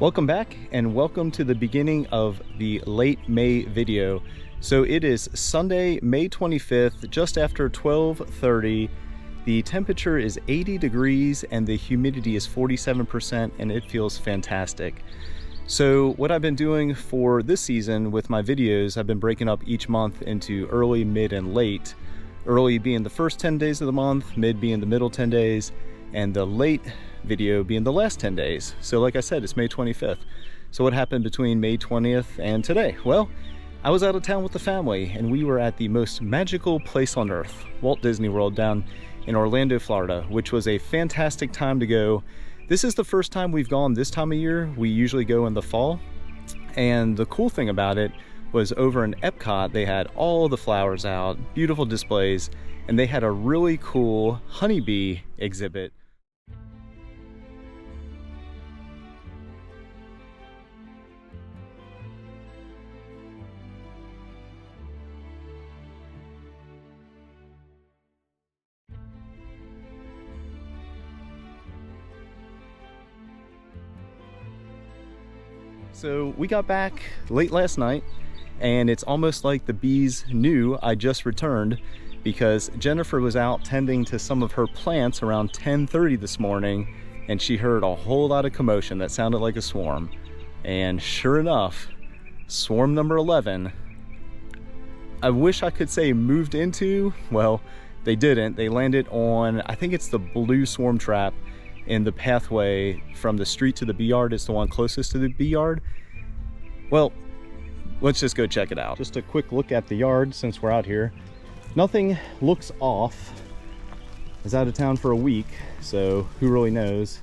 Welcome back and welcome to the beginning of the late May video. So it is Sunday, May 25th, just after 12:30. The temperature is 80 degrees and the humidity is 47% and it feels fantastic. So what I've been doing for this season with my videos, I've been breaking up each month into early, mid, and late. Early being the first 10 days of the month, mid being the middle 10 days, and the late video being the last 10 days. So like I said, it's May 25th. So what happened between May 20th and today? Well, I was out of town with the family and we were at the most magical place on earth, Walt Disney World down in Orlando, Florida, which was a fantastic time to go. This is the first time we've gone this time of year. We usually go in the fall. And the cool thing about it was over in Epcot, they had all the flowers out, beautiful displays, and they had a really cool honeybee exhibit. So we got back late last night and it's almost like the bees knew I just returned because Jennifer was out tending to some of her plants around 10:30 this morning and she heard a whole lot of commotion that sounded like a swarm. And sure enough, swarm number 11, I wish I could say moved into, well, they didn't. They landed on, I think it's the blue swarm trap in the pathway from the street to the bee yard. It's the one closest to the bee yard. Well, let's just go check it out. Just a quick look at the yard since we're out here. Nothing looks off. I was out of town for a week, so who really knows.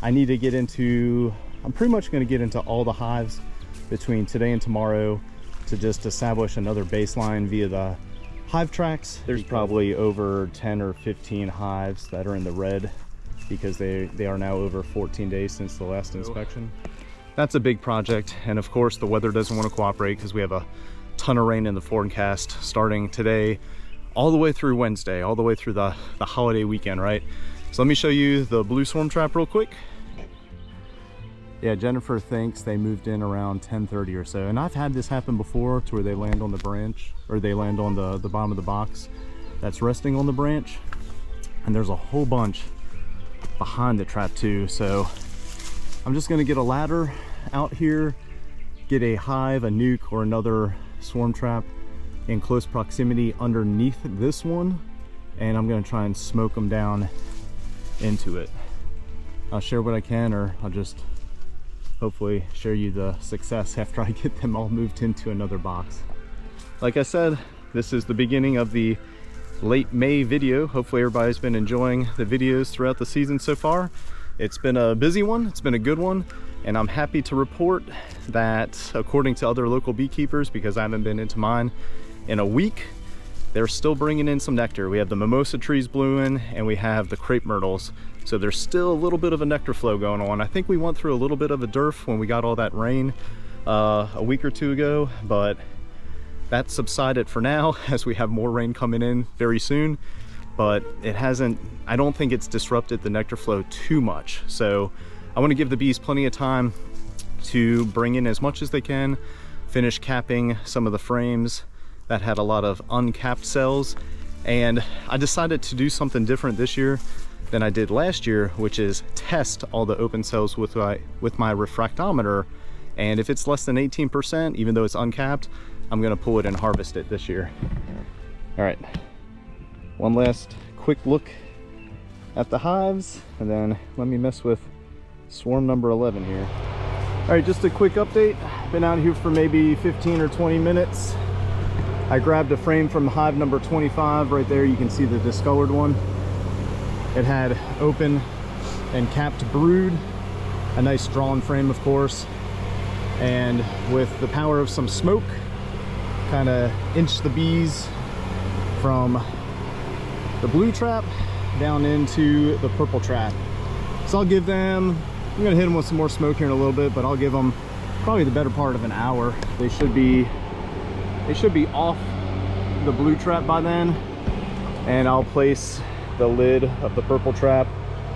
I need to get into, I'm pretty much going to get into all the hives between today and tomorrow to just establish another baseline via the hive tracks. There's probably over 10 or 15 hives that are in the red because they are now over 14 days since the last inspection. That's a big project, and of course the weather doesn't want to cooperate because we have a ton of rain in the forecast starting today all the way through Wednesday, all the way through the holiday weekend, right? So let me show you the blue swarm trap real quick. Yeah, Jennifer thinks they moved in around 10:30 or so, and I've had this happen before to where they land on the branch, or they land on the bottom of the box that's resting on the branch, and there's a whole bunch behind the trap too. So I'm just going to get a ladder out here, get a hive, a nuke, or another swarm trap in close proximity underneath this one, and I'm going to try and smoke them down into it. I'll share what I can, or I'll just hopefully share you the success after I get them all moved into another box. Like I said, this is the beginning of the late May video. Hopefully everybody's been enjoying the videos throughout the season so far. It's been a busy one, it's been a good one, and I'm happy to report that according to other local beekeepers, because I haven't been into mine in a week, they're still bringing in some nectar. We have the mimosa trees blooming and we have the crepe myrtles, so there's still a little bit of a nectar flow going on. I think we went through a little bit of a dearth when we got all that rain a week or two ago, but that subsided for now as we have more rain coming in very soon. But it hasn't, I don't think it's disrupted the nectar flow too much. So I want to give the bees plenty of time to bring in as much as they can, finish capping some of the frames that had a lot of uncapped cells. And I decided to do something different this year than I did last year, which is test all the open cells with my refractometer. And if it's less than 18%, even though it's uncapped, I'm gonna pull it and harvest it this year. All right, one last quick look at the hives, and then let me mess with swarm number 11 here. All right, just a quick update. Been out here for maybe 15 or 20 minutes. I grabbed a frame from hive number 25 right there. You can see the discolored one. It had open and capped brood, a nice drawn frame of course, and with the power of some smoke, kind of inched the bees from the blue trap down into the purple trap. So I'll give them, I'm gonna hit them with some more smoke here in a little bit, but I'll give them probably the better part of an hour. They should be off the blue trap by then, and I'll place the lid of the purple trap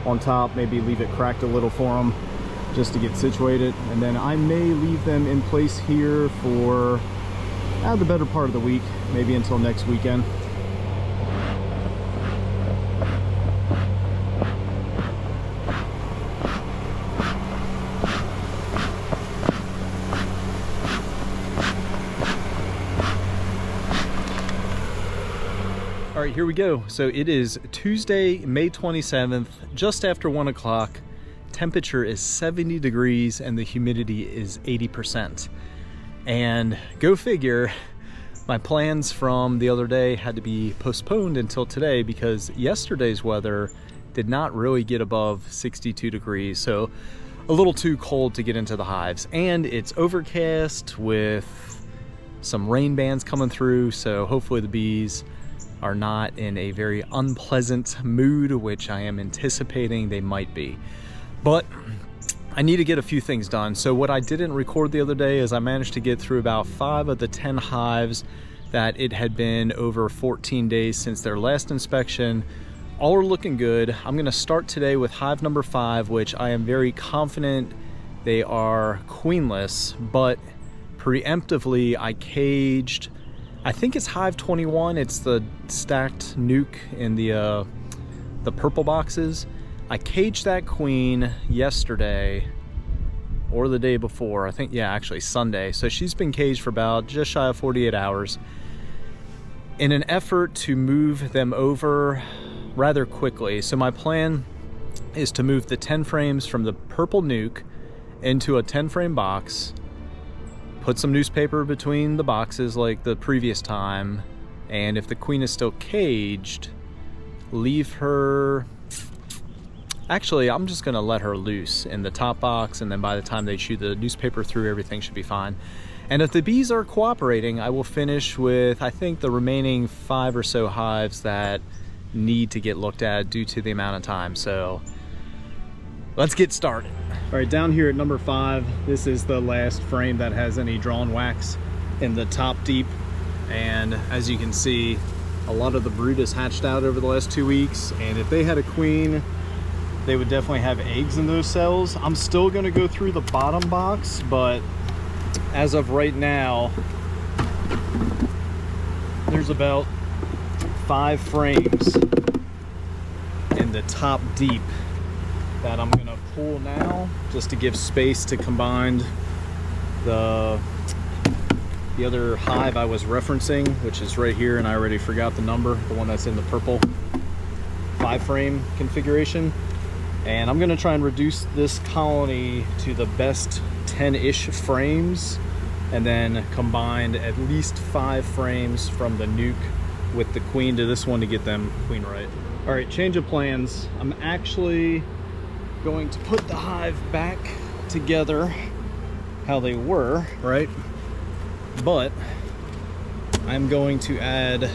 on top, maybe leave it cracked a little for them just to get situated, and then I may leave them in place here for the better part of the week, maybe until next weekend. All right, here we go. So it is Tuesday, May 27th, just after 1 o'clock. Temperature is 70 degrees and the humidity is 80%. And go figure, my plans from the other day had to be postponed until today because yesterday's weather did not really get above 62 degrees. So a little too cold to get into the hives. And it's overcast with some rain bands coming through. So hopefully the bees are not in a very unpleasant mood, which I am anticipating they might be. But I need to get a few things done. So what I didn't record the other day is I managed to get through about 5 of the 10 hives that it had been over 14 days since their last inspection. All are looking good. I'm gonna start today with hive number 5, which I am very confident they are queenless, but preemptively I caged, I think it's hive 21. It's the stacked nuke in the purple boxes. I caged that queen yesterday or the day before. I think, yeah, actually Sunday. So she's been caged for about just shy of 48 hours in an effort to move them over rather quickly. So my plan is to move the 10 frames from the purple nuke into a 10 frame box, put some newspaper between the boxes like the previous time, and if the queen is still caged, leave her... Actually, I'm just gonna let her loose in the top box, and then by the time they chew the newspaper through, everything should be fine. And if the bees are cooperating, I will finish with, I think, the remaining 5 or so hives that need to get looked at due to the amount of time. So let's get started. All right, down here at number 5, this is the last frame that has any drawn wax in the top deep. And as you can see, a lot of the brood has hatched out over the last 2 weeks. And if they had a queen, they would definitely have eggs in those cells. I'm still gonna go through the bottom box, but as of right now, there's about 5 frames in the top deep that I'm gonna pull now, just to give space to combine the other hive I was referencing, which is right here, and I already forgot the number, the one that's in the purple 5 frame configuration. And I'm gonna try and reduce this colony to the best 10-ish frames, and then combine at least 5 frames from the nuke with the queen to this one to get them queen right. All right, change of plans. I'm actually going to put the hive back together how they were, right? But I'm going to add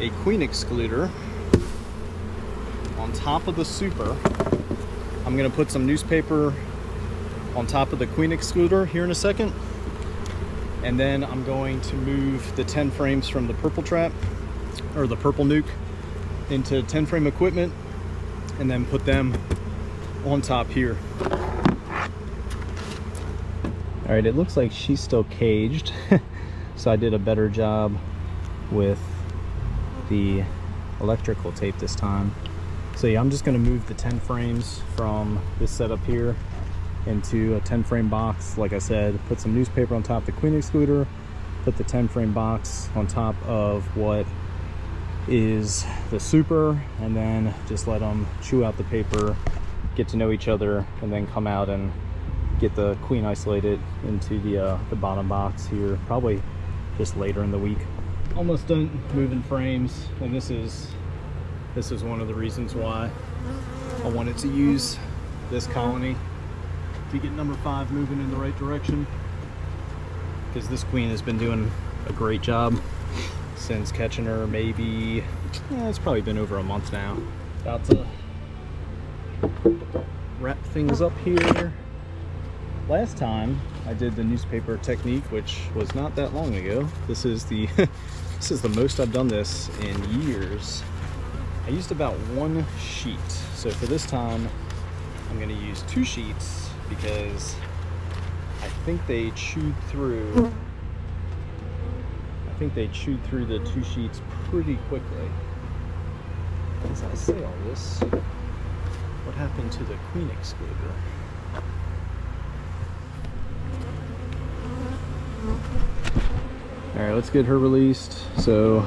a queen excluder on top of the super. I'm gonna put some newspaper on top of the queen excluder here in a second. And then I'm going to move the 10 frames from the purple trap, or the purple nuke, into 10 frame equipment, and then put them on top here. All right, it looks like she's still caged. So I did a better job with the electrical tape this time. So yeah, I'm just gonna move the 10 frames from this setup here into a 10 frame box. Like I said, put some newspaper on top of the queen excluder, put the 10 frame box on top of what is the super, and then just let them chew out the paper, get to know each other, and then come out and get the queen isolated into the bottom box here, probably just later in the week. Almost done moving frames, and this is one of the reasons why I wanted to use this colony to get number 5 moving in the right direction, because this queen has been doing a great job since catching her. Maybe, it's probably been over a month now. About to wrap things up here. Last time I did the newspaper technique, which was not that long ago. This is the this is the most I've done this in years. I used about 1 sheet. So for this time, I'm going to use 2 sheets because I think they chewed through the 2 sheets pretty quickly. As I say all this, what happened to the queen excluder? All right, let's get her released. So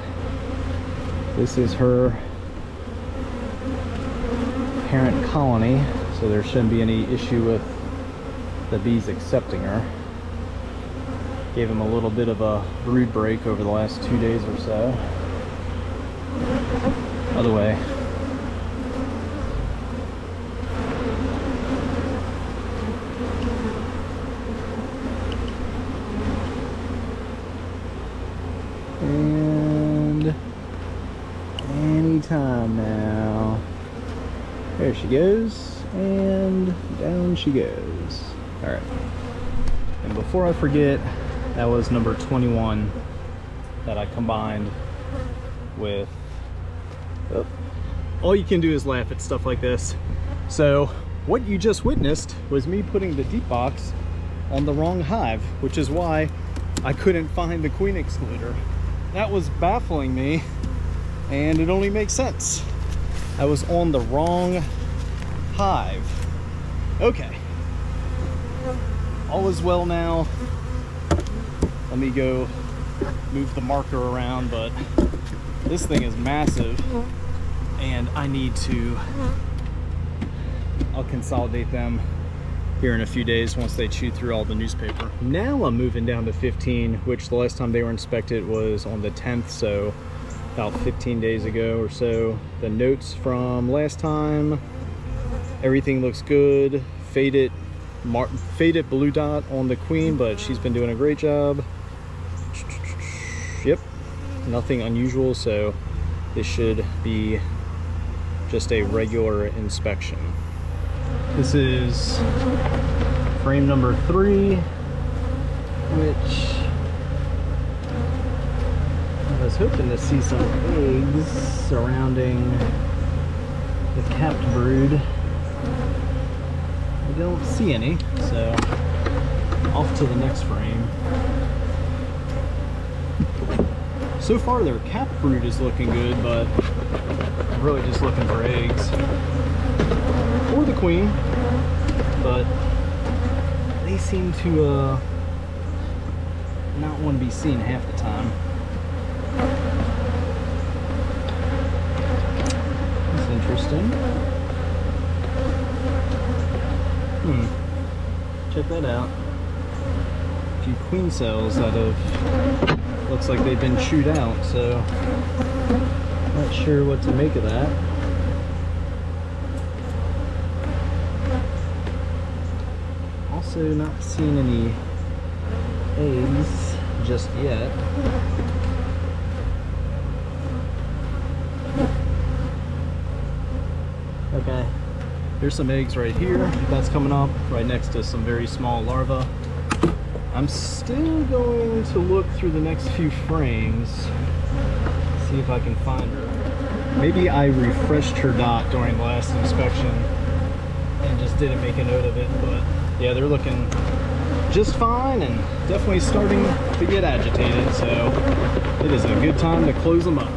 this is her parent colony, so there shouldn't be any issue with the bees accepting her. Gave them a little bit of a brood break over the last 2 days or so. Other way. And anytime now. There she goes, and down she goes. All right. And before I forget, that was number 21 that I combined with. Oh, all you can do is laugh at stuff like this. So what you just witnessed was me putting the deep box on the wrong hive, which is why I couldn't find the queen excluder. That was baffling me, and it only makes sense. I was on the wrong hive. Okay. All is well now. Let me go move the marker around, but this thing is massive, and I need to, I'll consolidate them here in a few days once they chew through all the newspaper. Now I'm moving down to 15, which the last time they were inspected was on the 10th, so about 15 days ago or so. The notes from last time, everything looks good. Faded blue dot on the queen, but she's been doing a great job. Yep, nothing unusual, so this should be just a regular inspection. This is frame number 3, which I was hoping to see some eggs surrounding the capped brood. I don't see any, so off to the next frame. So far their capped brood is looking good, but I'm really just looking for eggs. Or the queen, but they seem to not want to be seen half the time. That's interesting. Check that out. A few queen cells that have, looks like they've been chewed out, so not sure what to make of that. Also not seeing any eggs just yet. Okay, here's some eggs right here. That's coming up right next to some very small larvae. I'm still going to look through the next few frames, see if I can find her. Maybe I refreshed her dot during the last inspection and just didn't make a note of it, but yeah, they're looking just fine and definitely starting to get agitated, so it is a good time to close them up.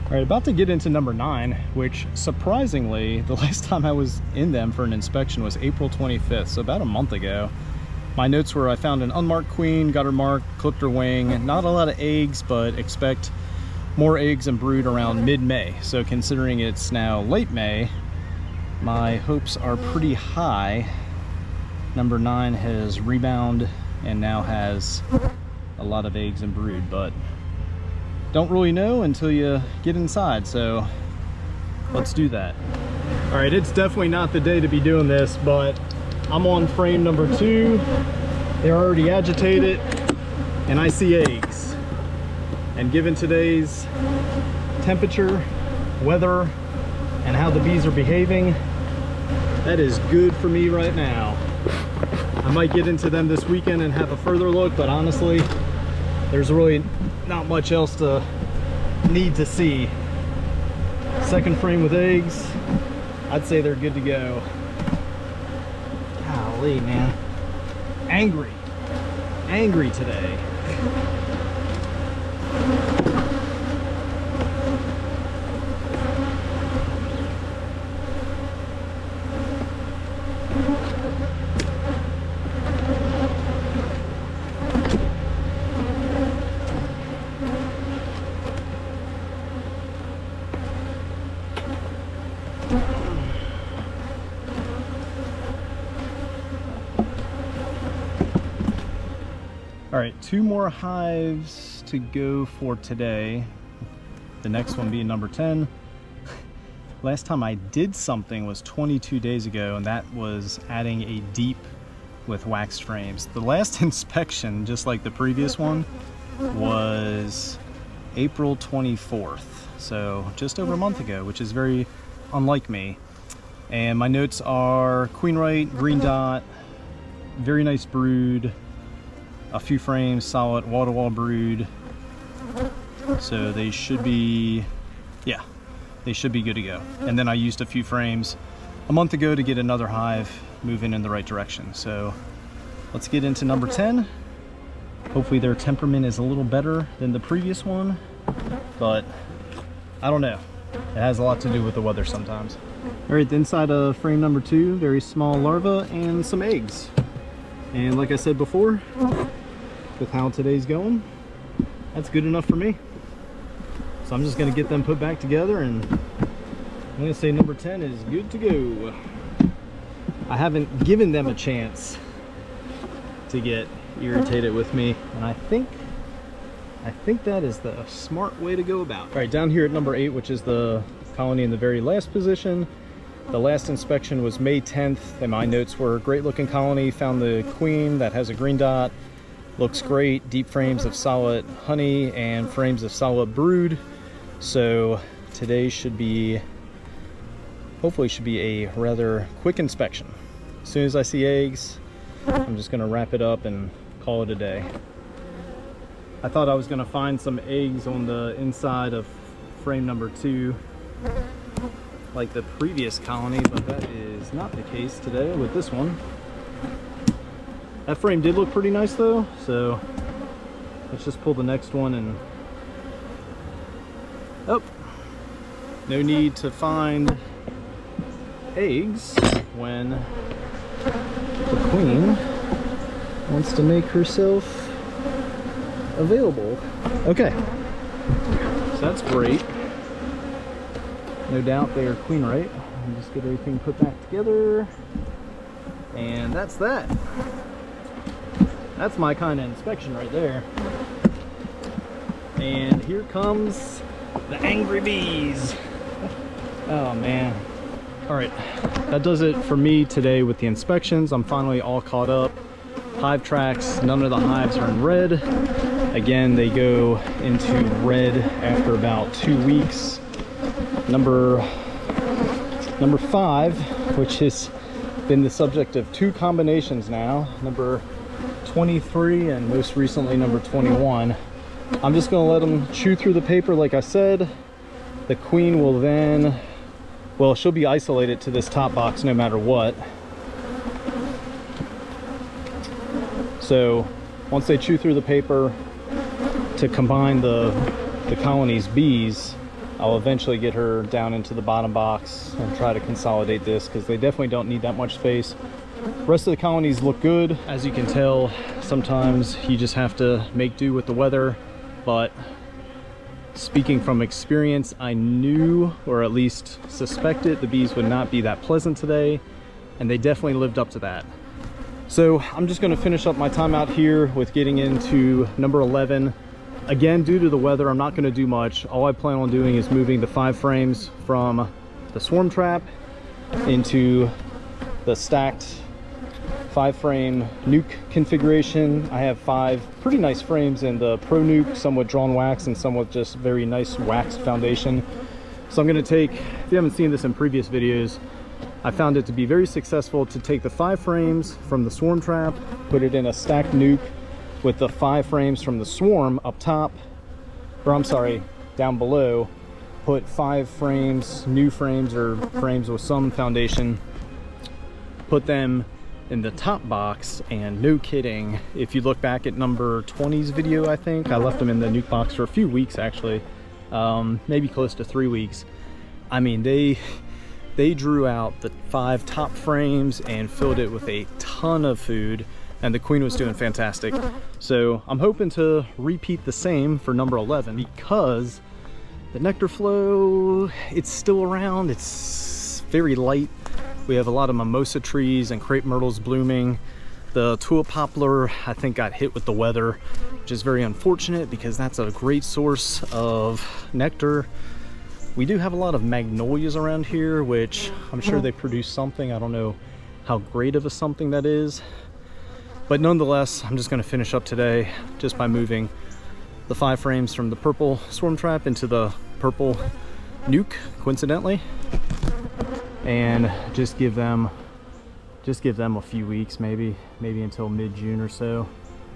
All right, about to get into number 9, which surprisingly, the last time I was in them for an inspection was April 25th, so about a month ago. My notes were I found an unmarked queen, got her marked, clipped her wing, not a lot of eggs, but expect more eggs and brood around mid-May. So considering it's now late May, my hopes are pretty high. Number 9 has rebounded and now has a lot of eggs and brood, but don't really know until you get inside, so let's do that. All right, it's definitely not the day to be doing this, but I'm on frame number 2. They're already agitated and I see eggs. And given today's temperature, weather, and how the bees are behaving, That is good for me right now. I might get into them this weekend and have a further look, but honestly, there's really not much else to need to see. Second frame with eggs, I'd say they're good to go. Golly, man. Angry today. All right, 2 more hives to go for today. The next one being number 10. Last time I did something was 22 days ago, and that was adding a deep with waxed frames. The last inspection, just like the previous one, was April 24th. So just over a month ago, which is very unlike me. And my notes are queenright, green dot, very nice brood, a few frames, solid wall-to-wall brood. So they should be, yeah, they should be good to go. And then I used a few frames a month ago to get another hive moving in the right direction. So let's get into number 10. Hopefully their temperament is a little better than the previous one, but I don't know. It has a lot to do with the weather sometimes. All right, the inside of frame number 2, very small larva and some eggs. And like I said before, with how today's going, that's good enough for me. So I'm just gonna get them put back together, and I'm gonna say number 10 is good to go. I haven't given them a chance to get irritated with me, and I think that is the smart way to go about it. All right, down here at number 8, which is the colony in the very last position. The last inspection was May 10th, and my notes were great looking colony, found the queen that has a green dot, looks great, deep frames of solid honey and frames of solid brood. So today should be, hopefully should be a rather quick inspection. As soon as I see eggs, I'm just gonna wrap it up and call it a day. I thought I was gonna find some eggs on the inside of frame number 2, like the previous colony, but that is not the case today with this one. That frame did look pretty nice though, so let's just pull the next one and... Oh, no need to find eggs when the queen wants to make herself available. Okay, so that's great. No doubt they are queenright. I'll just get everything put back together, and that's that. That's my kind of inspection right there. And here comes the angry bees. Oh man. All right, that does it for me today with the inspections. I'm finally all caught up. Hive tracks, none of the hives are in red. Again, they go into red after about 2 weeks. Number 5, which has been the subject of 2 combinations now, number 23 and most recently number 21. I'm just going to let them chew through the paper like I said. The queen will then, well, she'll be isolated to this top box no matter what. So once they chew through the paper to combine the colony's bees, I'll eventually get her down into the bottom box and try to consolidate this, because they definitely don't need that much space. Rest of the colonies look good. As you can tell, sometimes you just have to make do with the weather, but speaking from experience, I knew, or at least suspected, the bees would not be that pleasant today, and they definitely lived up to that. So I'm just going to finish up my time out here with getting into number 11. Again, due to the weather, I'm not going to do much. All I plan on doing is moving the 5 frames from the swarm trap into the stacked 5-frame nuke configuration. I have 5 pretty nice frames in the Pro Nuke, some with drawn wax and some with just very nice waxed foundation. So I'm going to take, if you haven't seen this in previous videos, I found it to be very successful to take the 5 frames from the swarm trap, put it in a stacked nuke with the 5 frames from the swarm up top, or I'm sorry, down below, put 5 frames, new frames or frames with some foundation, put them in the top box, and no kidding, if you look back at number 20's video, I think, I left them in the nuke box for a few weeks actually, maybe close to 3 weeks. I mean, they drew out the 5 top frames and filled it with a ton of food, and the queen was doing fantastic. So I'm hoping to repeat the same for number 11, because the nectar flow, it's still around, it's very light. We have a lot of mimosa trees and crepe myrtles blooming. The tulip poplar, I think, got hit with the weather, which is very unfortunate because that's a great source of nectar. We do have a lot of magnolias around here, which I'm sure they produce something. I don't know how great of a something that is. But nonetheless, I'm just going to finish up today just by moving the 5 frames from the purple swarm trap into the purple nuke, coincidentally. And just give them a few weeks, maybe until mid-June or so,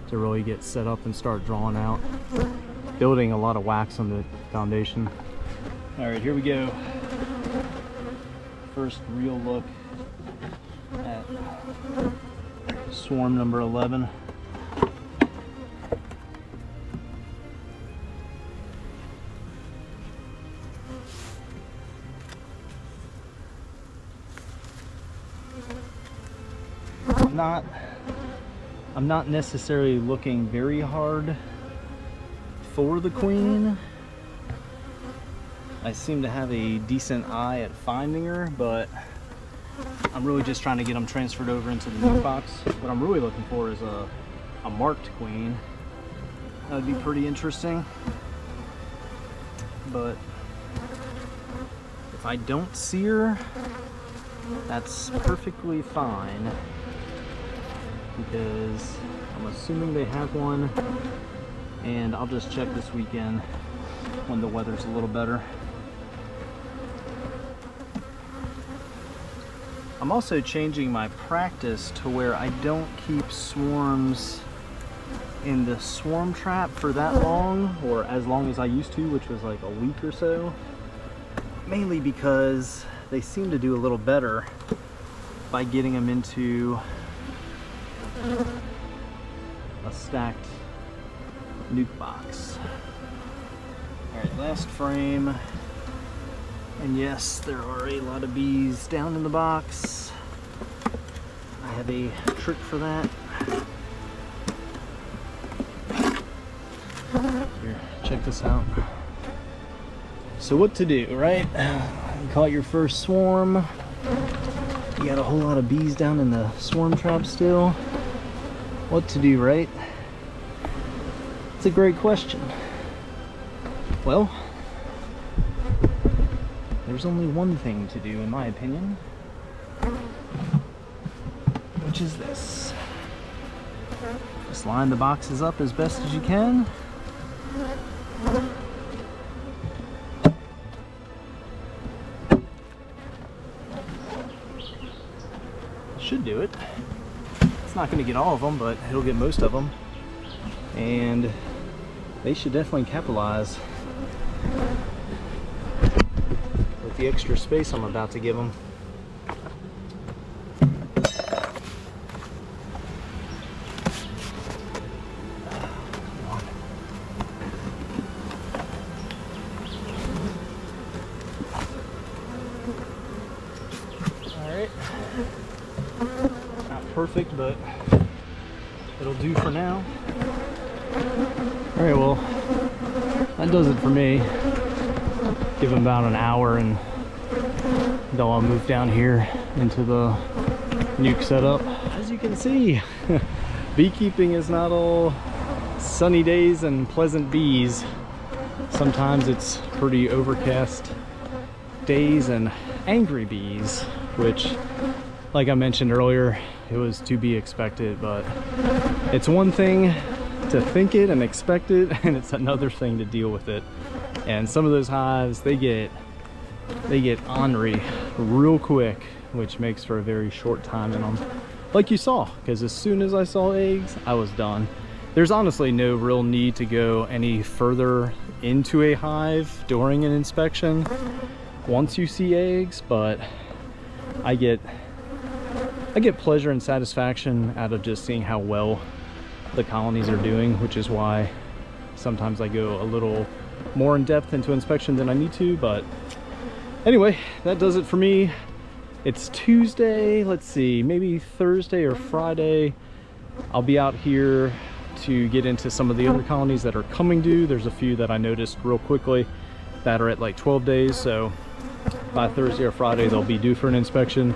to really get set up and start drawing out. Building a lot of wax on the foundation. All right, here we go. First real look at swarm number 11. I'm not necessarily looking very hard for the queen. I seem to have a decent eye at finding her, but I'm really just trying to get them transferred over into the nuke box. What I'm really looking for is a marked queen. That would be pretty interesting. But if I don't see her, that's perfectly fine, because I'm assuming they have one, and I'll just check this weekend when the weather's a little better. I'm also changing my practice to where I don't keep swarms in the swarm trap for that long, or as long as I used to, which was like a week or so, mainly because they seem to do a little better by getting them into a stacked nuke box. Alright, last frame. And yes, there are a lot of bees down in the box. I have a trick for that. Here, check this out. So what to do, right? You caught your first swarm. You got a whole lot of bees down in the swarm trap still. What to do, right? It's a great question. Well, there's only one thing to do, in my opinion, which is this. Just line the boxes up as best as you can. Should do it. It's not going to get all of them, but it'll get most of them. And they should definitely capitalize with the extra space I'm about to give them. Alright. Not perfect, but it'll do for now. Alright, well, that does it for me. Give them about an hour and they'll all move down here into the nuke setup. As you can see, beekeeping is not all sunny days and pleasant bees. Sometimes it's pretty overcast days and angry bees, which, like I mentioned earlier, it was to be expected, but it's one thing to think it and expect it, and it's another thing to deal with it. And some of those hives, they get they get ornery real quick, which makes for a very short time in them, like you saw, because as soon as I saw eggs, I was done. There's honestly no real need to go any further into a hive during an inspection once you see eggs, but I get pleasure and satisfaction out of just seeing how well the colonies are doing, which is why sometimes I go a little more in depth into inspection than I need to. But anyway, that does it for me. It's Tuesday. Let's see, maybe Thursday or Friday I'll be out here to get into some of the other colonies that are coming due. There's a few that I noticed real quickly that are at like 12 days, so by Thursday or Friday they'll be due for an inspection.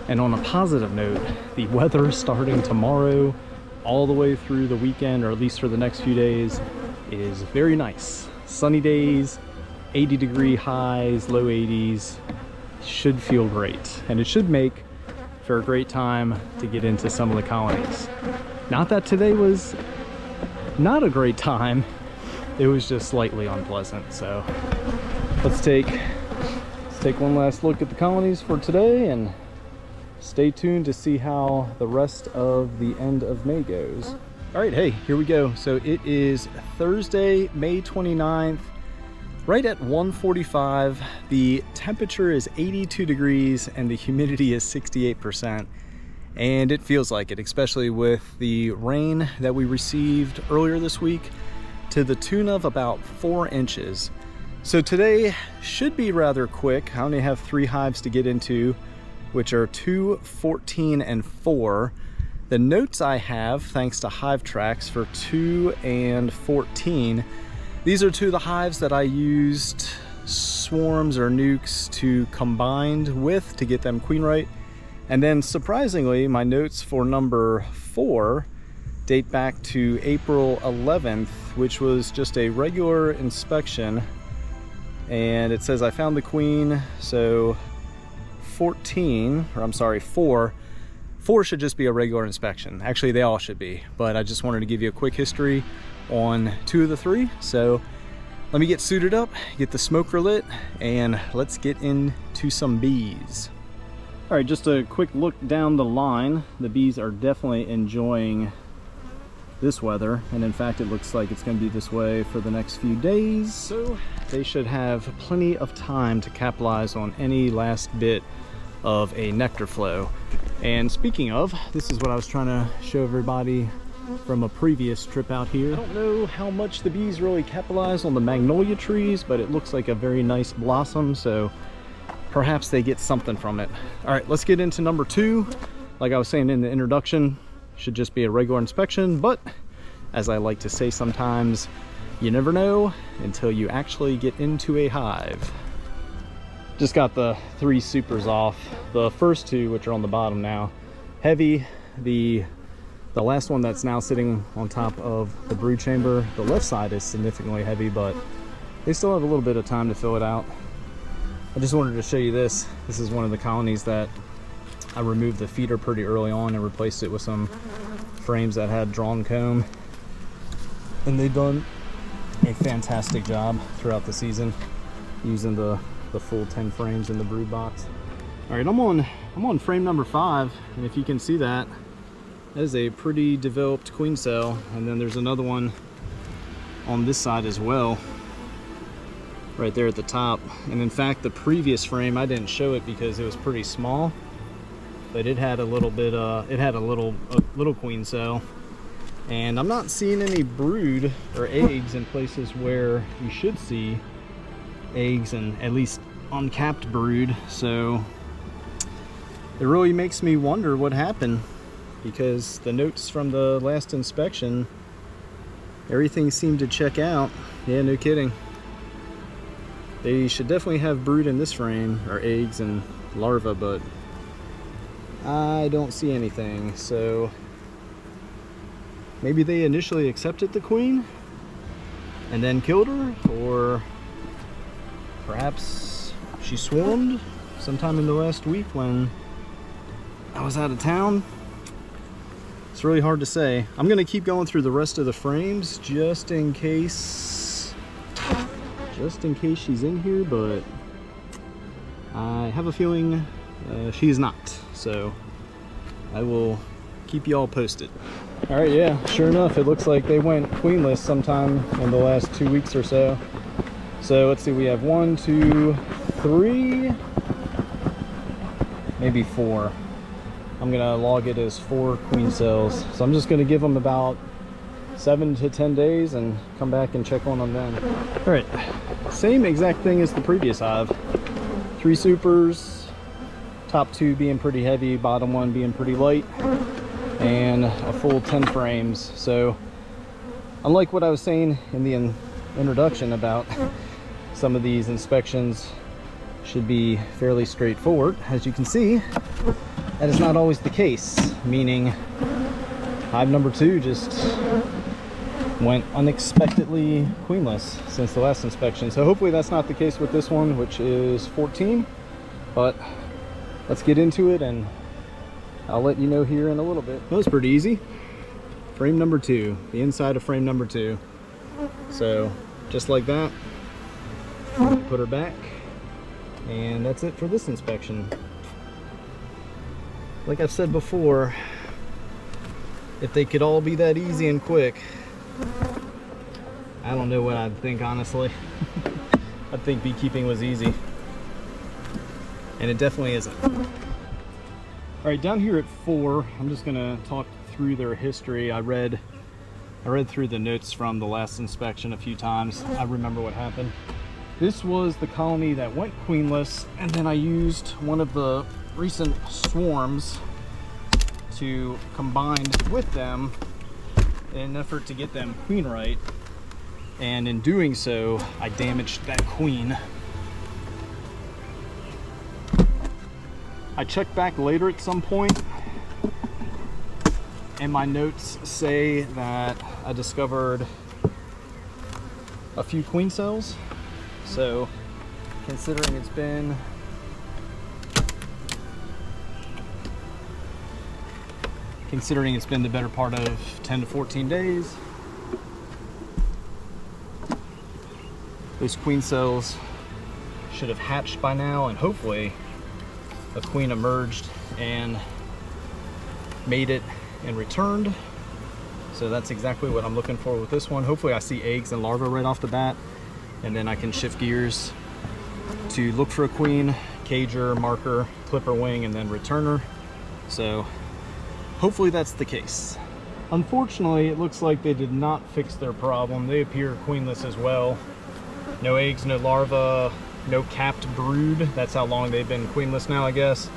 And on a positive note, the weather starting tomorrow all the way through the weekend, or at least for the next few days, is very nice. Sunny days, 80-degree highs, low 80s. Should feel great, and it should make for a great time to get into some of the colonies. Not that today was not a great time, it was just slightly unpleasant. So let's take one last look at the colonies for today, and stay tuned to see how the rest of the end of May goes. All right, hey, here we go. So it is Thursday, May 29th, right at 1:45. The temperature is 82 degrees and the humidity is 68%. And it feels like it, especially with the rain that we received earlier this week to the tune of about 4 inches. So today should be rather quick. I only have 3 hives to get into, which are 2, 14, and 4. The notes I have, thanks to Hive Tracks, for 2 and 14, these are 2 of the hives that I used swarms or nukes to combined with to get them queenright. And then surprisingly, my notes for number 4 date back to April 11th, which was just a regular inspection. And it says I found the queen, so 14, or I'm sorry, 4 should just be a regular inspection. Actually, they all should be, but I just wanted to give you a quick history on 2 of the 3. So let me get suited up, get the smoker lit, and let's get into some bees. All right, just a quick look down the line. The bees are definitely enjoying this weather, and in fact it looks like it's going to be this way for the next few days, so they should have plenty of time to capitalize on any last bit of a nectar flow. And speaking of, this is what I was trying to show everybody from a previous trip out here. I don't know how much the bees really capitalize on the magnolia trees, but it looks like a very nice blossom, so perhaps they get something from it. All right, let's get into number 2. Like I was saying in the introduction, should just be a regular inspection, but as I like to say sometimes, you never know until you actually get into a hive. Just got the 3 supers off. The first 2, which are on the bottom now, heavy. The last one that's now sitting on top of the brood chamber, the left side is significantly heavy, but they still have a little bit of time to fill it out. I just wanted to show you this. This is one of the colonies that I removed the feeder pretty early on and replaced it with some frames that had drawn comb. And they've done a fantastic job throughout the season using the full 10 frames in the brood box. All right, I'm on frame number 5, and if you can see that is a pretty developed queen cell, and then there's another one on this side as well, right there at the top. And in fact, the previous frame I didn't show it because it was pretty small, but it had a little bit it had a little queen cell, and I'm not seeing any brood or eggs in places where you should see eggs and at least uncapped brood. So it really makes me wonder what happened, because the notes from the last inspection, everything seemed to check out. Yeah, no kidding. They should definitely have brood in this frame, or eggs and larvae, but I don't see anything. So maybe they initially accepted the queen and then killed her, or perhaps she swarmed sometime in the last week when I was out of town. It's really hard to say. I'm gonna keep going through the rest of the frames just in case she's in here, but I have a feeling she is not. So I will keep you all posted. All right, yeah, sure enough, it looks like they went queenless sometime in the last 2 weeks or so. So let's see, we have 1, 2, 3, maybe 4. I'm gonna log it as 4 queen cells. So I'm just gonna give them about 7 to 10 days and come back and check on them then. All right, same exact thing as the previous hive. 3 supers, top 2 being pretty heavy, bottom 1 being pretty light, and a full 10 frames. So unlike what I was saying in the introduction about some of these inspections should be fairly straightforward, as you can see, that is not always the case, meaning hive number 2 just went unexpectedly queenless since the last inspection. So hopefully that's not the case with this one, which is 14, but let's get into it and I'll let you know here in a little bit. That was pretty easy. Frame number 2, the inside of frame number 2. So just like that, put her back, and that's it for this inspection. Like I've said before, if they could all be that easy and quick, I don't know what I'd think, honestly. I think beekeeping was easy, and it definitely isn't. All right, down here at 4, I'm just gonna talk through their history. I read through the notes from the last inspection a few times. I remember what happened. This was the colony that went queenless, and then I used one of the recent swarms to combine with them in an effort to get them queenright, and in doing so I damaged that queen. I checked back later at some point and my notes say that I discovered a few queen cells. So considering it's been the better part of 10 to 14 days, those queen cells should have hatched by now, and hopefully a queen emerged and made it and returned. So that's exactly what I'm looking for with this one. Hopefully I see eggs and larvae right off the bat, and then I can shift gears to look for a queen, cage her, marker, clip her wing, and then return her. So hopefully that's the case. Unfortunately, it looks like they did not fix their problem. They appear queenless as well. No eggs, no larvae, no capped brood. That's how long they've been queenless now, I guess.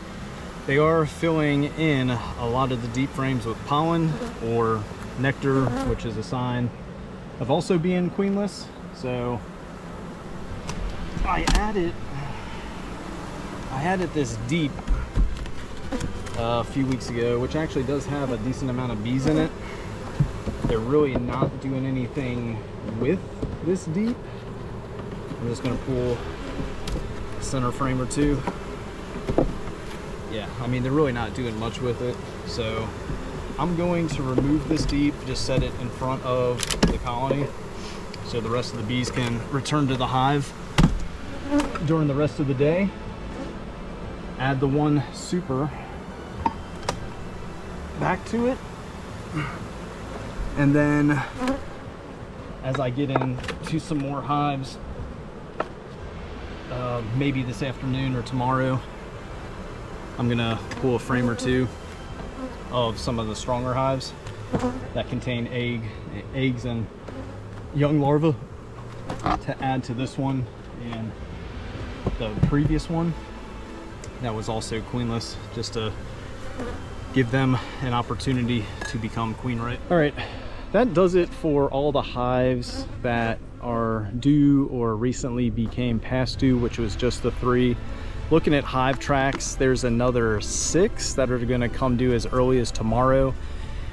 They are filling in a lot of the deep frames with pollen or nectar, which is a sign of also being queenless. So I added this deep a few weeks ago, which actually does have a decent amount of bees in it. They're really not doing anything with this deep. I'm just gonna pull a center frame or two. Yeah, I mean, they're really not doing much with it. So I'm going to remove this deep, just set it in front of the colony so the rest of the bees can return to the hive during the rest of the day. Add the one super back to it, and then as I get into some more hives, maybe this afternoon or tomorrow, I'm gonna pull a frame or two of some of the stronger hives that contain eggs and young larvae to add to this one and the previous one that was also queenless, just to give them an opportunity to become queenright. All right, that does it for all the hives that are due or recently became past due, which was just the 3. Looking at hive tracks, there's another 6 that are gonna come due as early as tomorrow.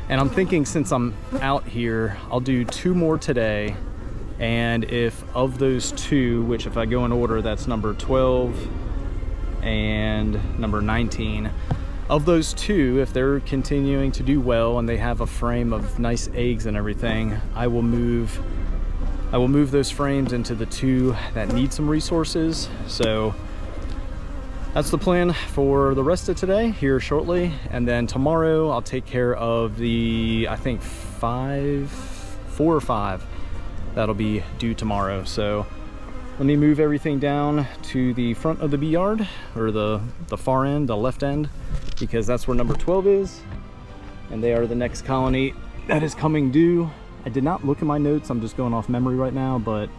And I'm thinking, since I'm out here, I'll do 2 more today. And if of those 2, which if I go in order, that's number 12 and number 19. Of those 2, if they're continuing to do well and they have a frame of nice eggs and everything, I will move those frames into the 2 that need some resources. So that's the plan for the rest of today here shortly, and then tomorrow I'll take care of the, I think 4 or 5 that'll be due tomorrow. So let me move everything down to the front of the bee yard, or the far end, the left end, because that's where number 12 is, and they are the next colony that is coming due. I did not look at my notes, I'm just going off memory right now, but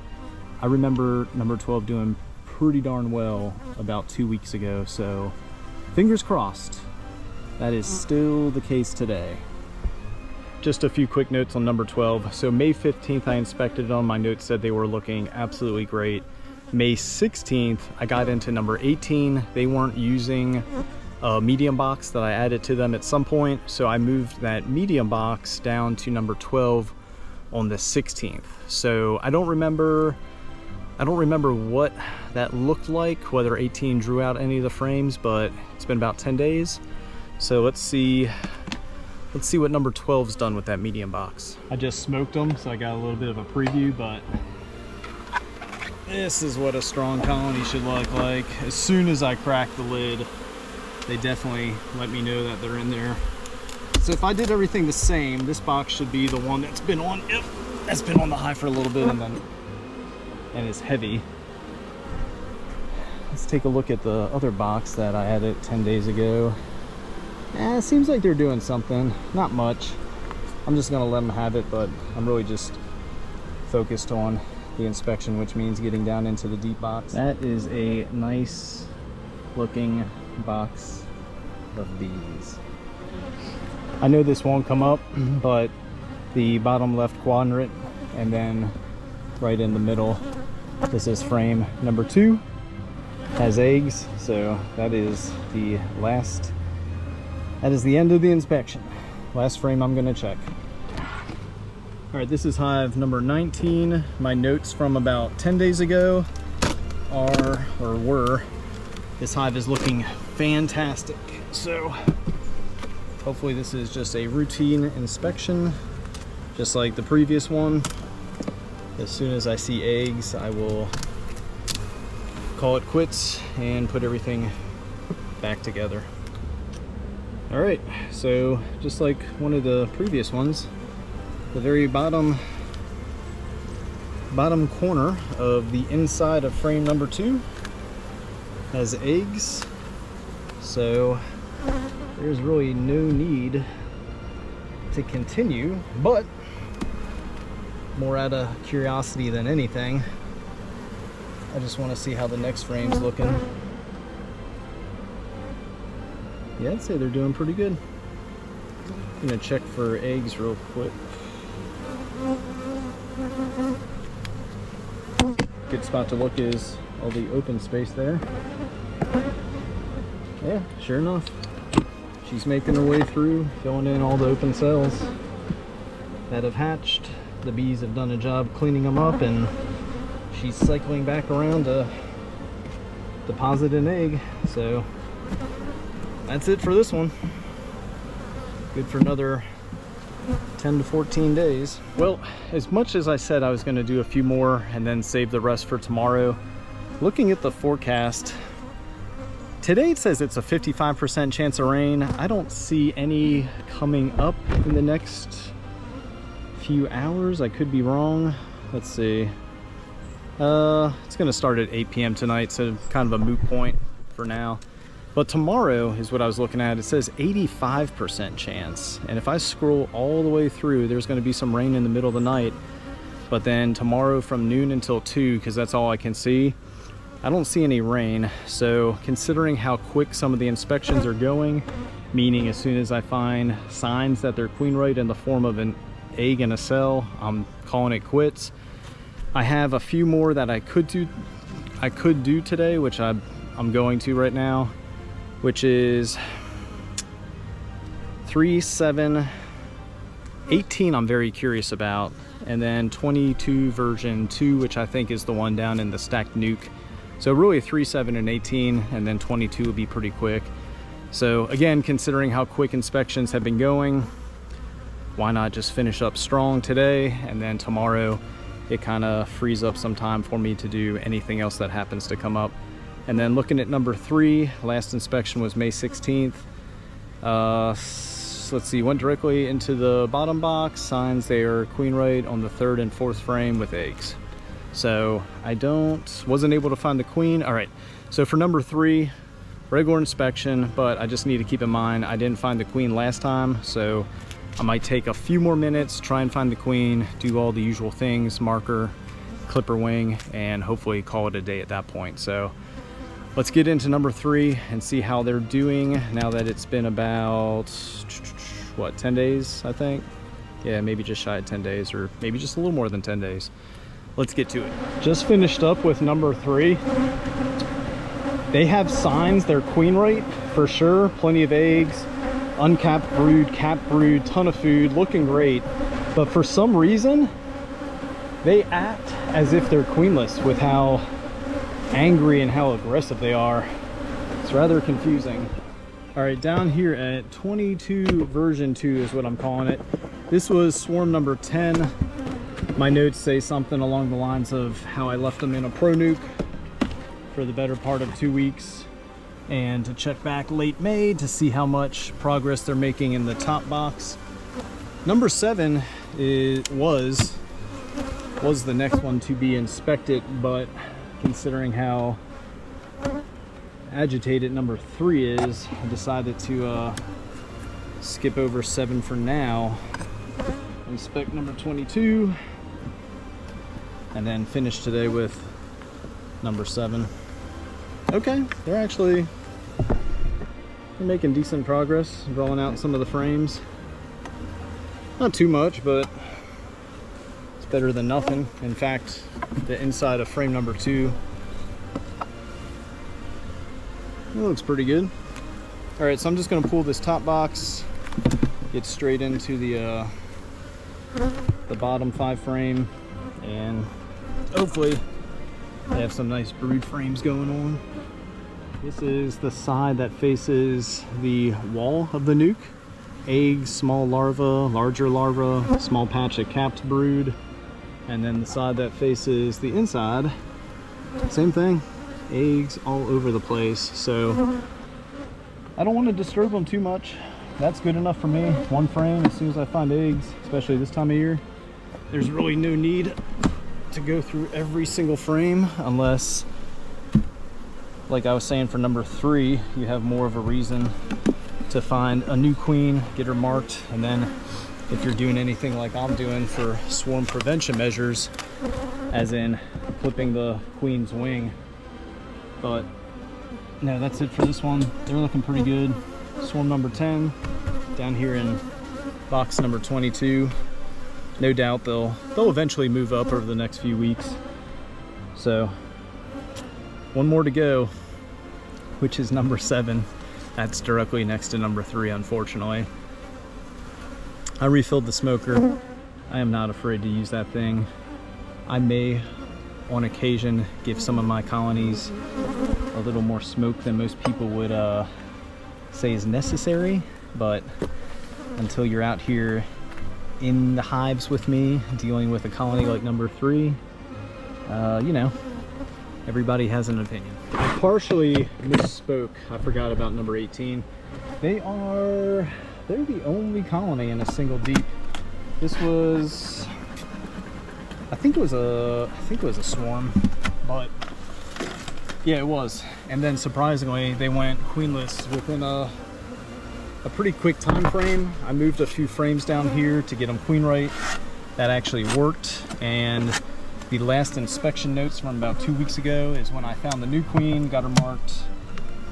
I remember number 12 doing pretty darn well about 2 weeks ago, so fingers crossed that is still the case today. Just a few quick notes on number 12. So May 15th I inspected it on my notes, said they were looking absolutely great. May 16th I got into number 18. They weren't using a medium box that I added to them at some point, so I moved that medium box down to number 12 on the 16th. So I don't remember what that looked like, whether 18 drew out any of the frames, but it's been about 10 days. So let's see what number 12's done with that medium box. I just smoked them, so I got a little bit of a preview, but this is what a strong colony should look like. As soon as I crack the lid, they definitely let me know that they're in there. So if I did everything the same, this box should be the one that's been on, that's been on the hive for a little bit, and it's heavy. Let's take a look at the other box that I added 10 days ago. It seems like they're doing something, not much. I'm just gonna let them have it, but I'm really just focused on the inspection, which means getting down into the deep box. That is a nice looking box of bees. I know this won't come up, but the bottom left quadrant and then right in the middle, this is frame number 2, has eggs, so that is the last, that is the end of the inspection. Last frame I'm gonna check. All right, this is hive number 19. My notes from about 10 days ago were, this hive is looking fantastic. So hopefully this is just a routine inspection, just like the previous one. As soon as I see eggs, I will call it quits and put everything back together. All right, so just like one of the previous ones, the very bottom corner of the inside of frame number 2 has eggs, so there's really no need to continue, but more out of curiosity than anything, I just want to see how the next frame's looking. Yeah, I'd say they're doing pretty good. I'm gonna check for eggs real quick. Good spot to look is all the open space there. Yeah, sure enough, she's making her way through, filling in all the open cells that have hatched. The bees have done a job cleaning them up, and she's cycling back around to deposit an egg. So that's it for this one. Good for another 10 to 14 days. Well, as much as I said I was going to do a few more and then save the rest for tomorrow, looking at the forecast, today it says it's a 55% chance of rain. I don't see any coming up in the next few hours. I could be wrong. Let's see. It's going to start at 8 p.m. tonight, so kind of a moot point for now. But tomorrow is what I was looking at. It says 85% chance. And if I scroll all the way through, there's going to be some rain in the middle of the night. But then tomorrow from noon until 2, because that's all I can see, I don't see any rain. So considering how quick some of the inspections are going, meaning as soon as I find signs that they're queenright in the form of an egg in a cell, I'm calling it quits. I have a few more that I could do today, which I'm going to right now, which is 3, 7, 18 I'm very curious about, and then 22 version 2, which I think is the one down in the stacked nuke. So really 3, 7, and 18, and then 22 would be pretty quick. So again, considering how quick inspections have been going, why not just finish up strong today, and then tomorrow it kind of frees up some time for me to do anything else that happens to come up. And then looking at number 3, last inspection was May 16th. Let's see, went directly into the bottom box. Signs they are queenright on the 3rd and 4th frame with eggs. So I wasn't able to find the queen. All right, so for number 3, regular inspection, but I just need to keep in mind I didn't find the queen last time, so I might take a few more minutes, try and find the queen, do all the usual things, marker, clipper wing, and hopefully call it a day at that point. So let's get into number 3 and see how they're doing now that it's been about, what, 10 days, I think? Yeah, maybe just shy of 10 days, or maybe just a little more than 10 days. Let's get to it. Just finished up with number 3. They have signs they're queenright for sure, plenty of eggs, uncapped brood, capped brood, ton of food, looking great. But for some reason, they act as if they're queenless with how angry and how aggressive they are. It's rather confusing. All right, down here at 22 version 2 is what I'm calling it. This was swarm number 10. My notes say something along the lines of how I left them in a pro nuke for the better part of 2 weeks, and to check back late May to see how much progress they're making in the top box. Number 7 was the next one to be inspected, but considering how agitated number 3 is, I decided to skip over 7 for now, inspect number 22, and then finish today with number 7. Okay, they're making decent progress, rolling out some of the frames. Not too much, but it's better than nothing. In fact, the inside of frame number 2, it looks pretty good. All right, so I'm just gonna pull this top box, get straight into the bottom 5 frame, and hopefully they have some nice brood frames going on. This is the side that faces the wall of the nuke. Eggs, small larva, larger larva, small patch of capped brood. And then the side that faces the inside, same thing. Eggs all over the place. So I don't want to disturb them too much. That's good enough for me. 1 frame as soon as I find eggs, especially this time of year. There's really no need to go through every single frame unless, like I was saying for number 3, you have more of a reason to find a new queen, get her marked, and then if you're doing anything like I'm doing for swarm prevention measures, as in clipping the queen's wing. But no, that's it for this one. They're looking pretty good. Swarm number 10 down here in box number 22. No doubt they'll eventually move up over the next few weeks. So 1 more to go, which is number 7. That's directly next to number 3, unfortunately. I refilled the smoker. I am not afraid to use that thing. I may, on occasion, give some of my colonies a little more smoke than most people would say is necessary, but until you're out here in the hives with me, dealing with a colony like number 3, you know, everybody has an opinion. I partially misspoke. I forgot about number 18. They're the only colony in a single deep. This was, I think it was a swarm, but yeah, it was. And then surprisingly, they went queenless within a pretty quick time frame. I moved a few frames down here to get them queenright. That actually worked, and the last inspection notes from about 2 weeks ago is when I found the new queen, got her marked,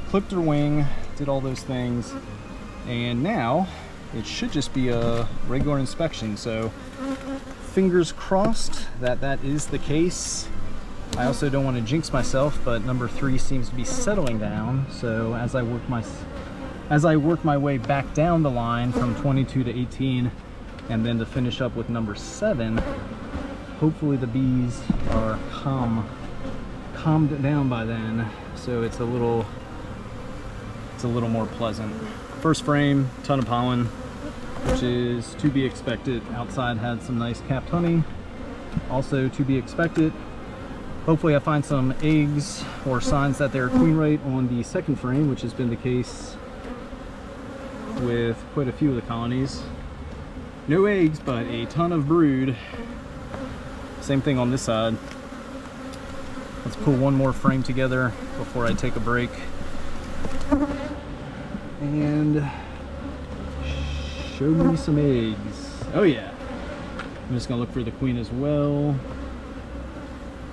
clipped her wing, did all those things, and now it should just be a regular inspection. So fingers crossed that that is the case. I also don't want to jinx myself, but number 3 seems to be settling down. So as I work my way back down the line from 22 to 18, and then to finish up with number 7, hopefully the bees are calmed down by then, so it's a little more pleasant. First frame, ton of pollen, which is to be expected. Outside had some nice capped honey, also to be expected. Hopefully I find some eggs or signs that they're queenright on the second frame, which has been the case with quite a few of the colonies. No eggs, but a ton of brood. Same thing on this side. Let's pull one more frame together before I take a break. And show me some eggs. Oh yeah. I'm just gonna look for the queen as well.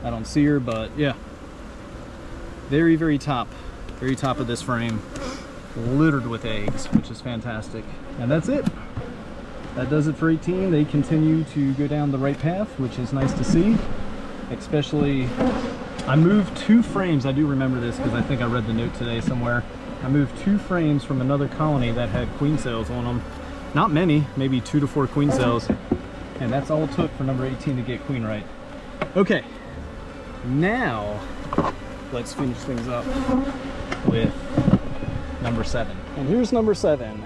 I don't see her, but yeah. Very top of this frame, littered with eggs, which is fantastic. And that's it. That does it for 18. They continue to go down the right path, which is nice to see. Especially, I moved 2 frames. I do remember this because I think I read the note today somewhere. I moved 2 frames from another colony that had queen cells on them. Not many, maybe 2 to 4 queen cells. And that's all it took for number 18 to get queenright. Okay, now let's finish things up with number 7. And here's number 7.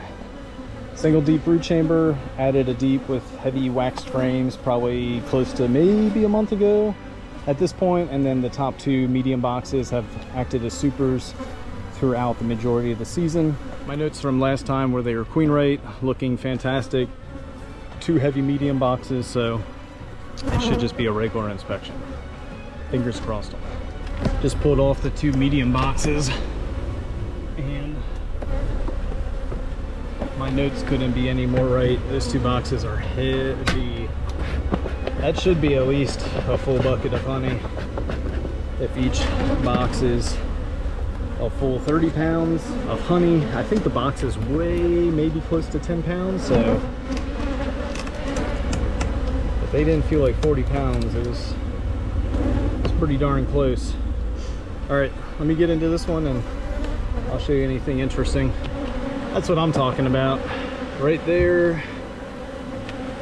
Single deep brood chamber, added a deep with heavy waxed frames probably close to maybe a month ago at this point, and then the top 2 medium boxes have acted as supers throughout the majority of the season. My notes from last time were they were queenright, looking fantastic. 2 heavy medium boxes, so it should just be a regular inspection. Fingers crossed on that. Just pulled off the 2 medium boxes, and my notes couldn't be any more right. Those 2 boxes are heavy. That should be at least a full bucket of honey. If each box is a full 30 pounds of honey. I think the box is maybe close to 10 pounds, so if they didn't feel like 40 pounds, it was pretty darn close. All right, let me get into this one and I'll show you anything interesting. That's what I'm talking about. Right there,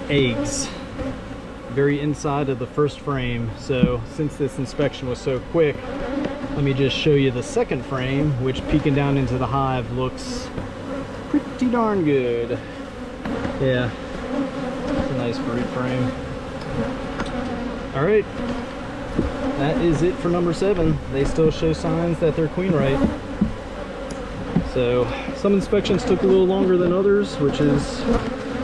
eggs. Very inside of the first frame. So since this inspection was so quick, let me just show you the second frame, which peeking down into the hive looks pretty darn good. Yeah, it's a nice brood frame. All right, that is it for number 7. They still show signs that they're queenright. So some inspections took a little longer than others, which is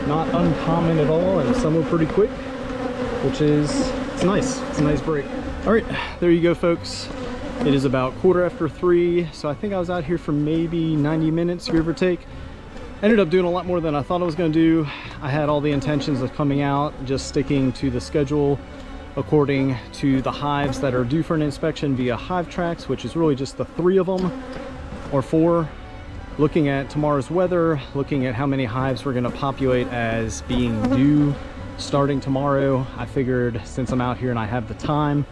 not uncommon at all, and some were pretty quick, which is, it's nice. It's a nice break. All right, there you go, folks. It is about 3:15, so I think I was out here for maybe 90 minutes, give or take. Ended up doing a lot more than I thought I was going to do. I had all the intentions of coming out, just sticking to the schedule according to the hives that are due for an inspection via Hive Tracks, which is really just the 3 of them, or 4. Looking at tomorrow's weather, looking at how many hives we're going to populate as being due starting tomorrow. I figured since I'm out here and I have the time,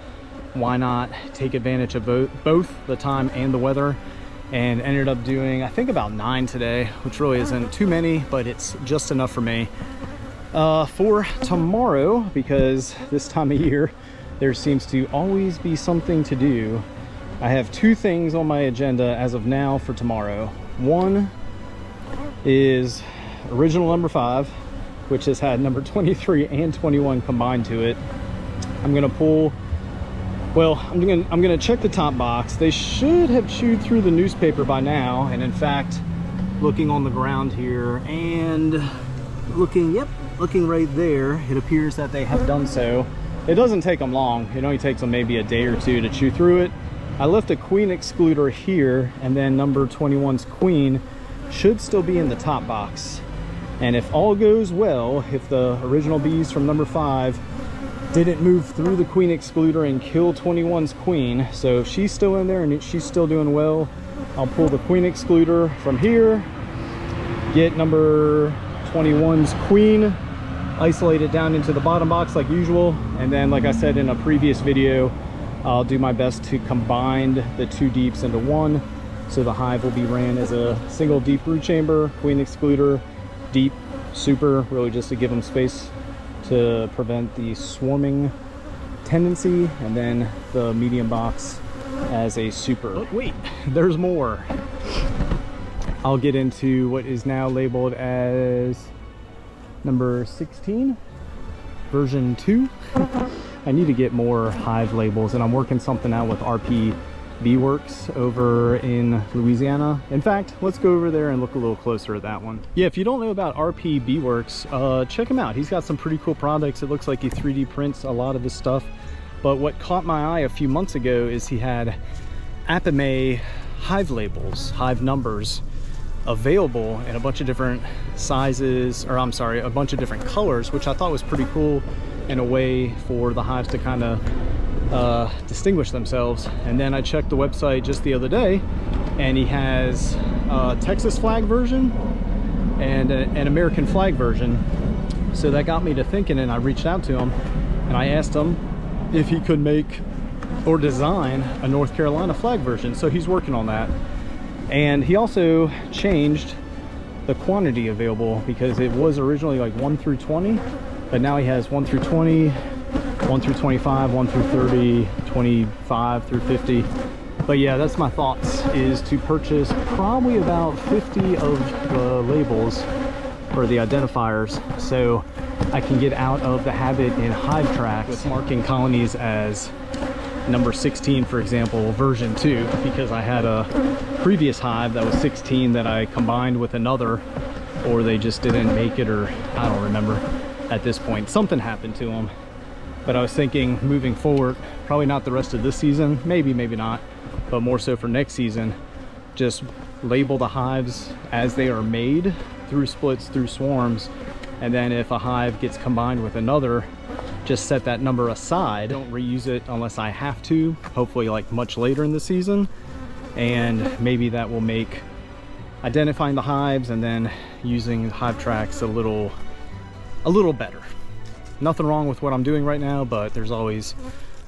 why not take advantage of both the time and the weather, and ended up doing I think about 9 today, which really isn't too many, but it's just enough for me. For tomorrow, because this time of year there seems to always be something to do, I have 2 things on my agenda as of now for tomorrow. One is original number 5, which has had number 23 and 21 combined to it. I'm gonna pull, well, I'm gonna check the top box. They should have chewed through the newspaper by now, and in fact, looking on the ground here and looking right there, it appears that they have done so. It doesn't take them long. It only takes them maybe a day or 2 to chew through it. I left a queen excluder here, and then number 21's queen should still be in the top box. And if all goes well, if the original bees from number 5 didn't move through the queen excluder and kill 21's queen, so if she's still in there and she's still doing well, I'll pull the queen excluder from here, get number 21's queen, isolate it down into the bottom box like usual, and then like I said in a previous video, I'll do my best to combine the 2 deeps into one, so the hive will be ran as a single deep brood chamber, queen excluder, deep, super, really just to give them space to prevent the swarming tendency, and then the medium box as a super. Oh, wait, there's more. I'll get into what is now labeled as number 16, version 2. I need to get more hive labels, and I'm working something out with RP Beeworks over in Louisiana. In fact, let's go over there and look a little closer at that one. Yeah, if you don't know about RP Beeworks, check him out. He's got some pretty cool products. It looks like he 3D prints a lot of his stuff. But what caught my eye a few months ago is he had Apiary hive labels, hive numbers, available in a bunch of different sizes, or I'm sorry, a bunch of different colors, which I thought was pretty cool in a way for the hives to kind of distinguish themselves. And then I checked the website just the other day, and he has a Texas flag version and an American flag version. So that got me to thinking, and I reached out to him and I asked him if he could make or design a North Carolina flag version. So he's working on that. And he also changed the quantity available, because it was originally like 1 through 20, but now he has 1 through 20, 1 through 25, 1 through 30, 25 through 50. But yeah, that's my thoughts, is to purchase probably about 50 of the labels or the identifiers, so I can get out of the habit in hive tracks with marking colonies as number 16, for example, version 2, because I had a previous hive that was 16 that I combined with another, or they just didn't make it, or I don't remember at this point. Something happened to them. But I was thinking, moving forward, probably not the rest of this season, maybe not, but more so for next season, just label the hives as they are made, through splits, through swarms, and then if a hive gets combined with another, just set that number aside. Don't reuse it unless I have to, hopefully like much later in the season. And maybe that will make identifying the hives and then using hive tracks a little better. Nothing wrong with what I'm doing right now, but there's always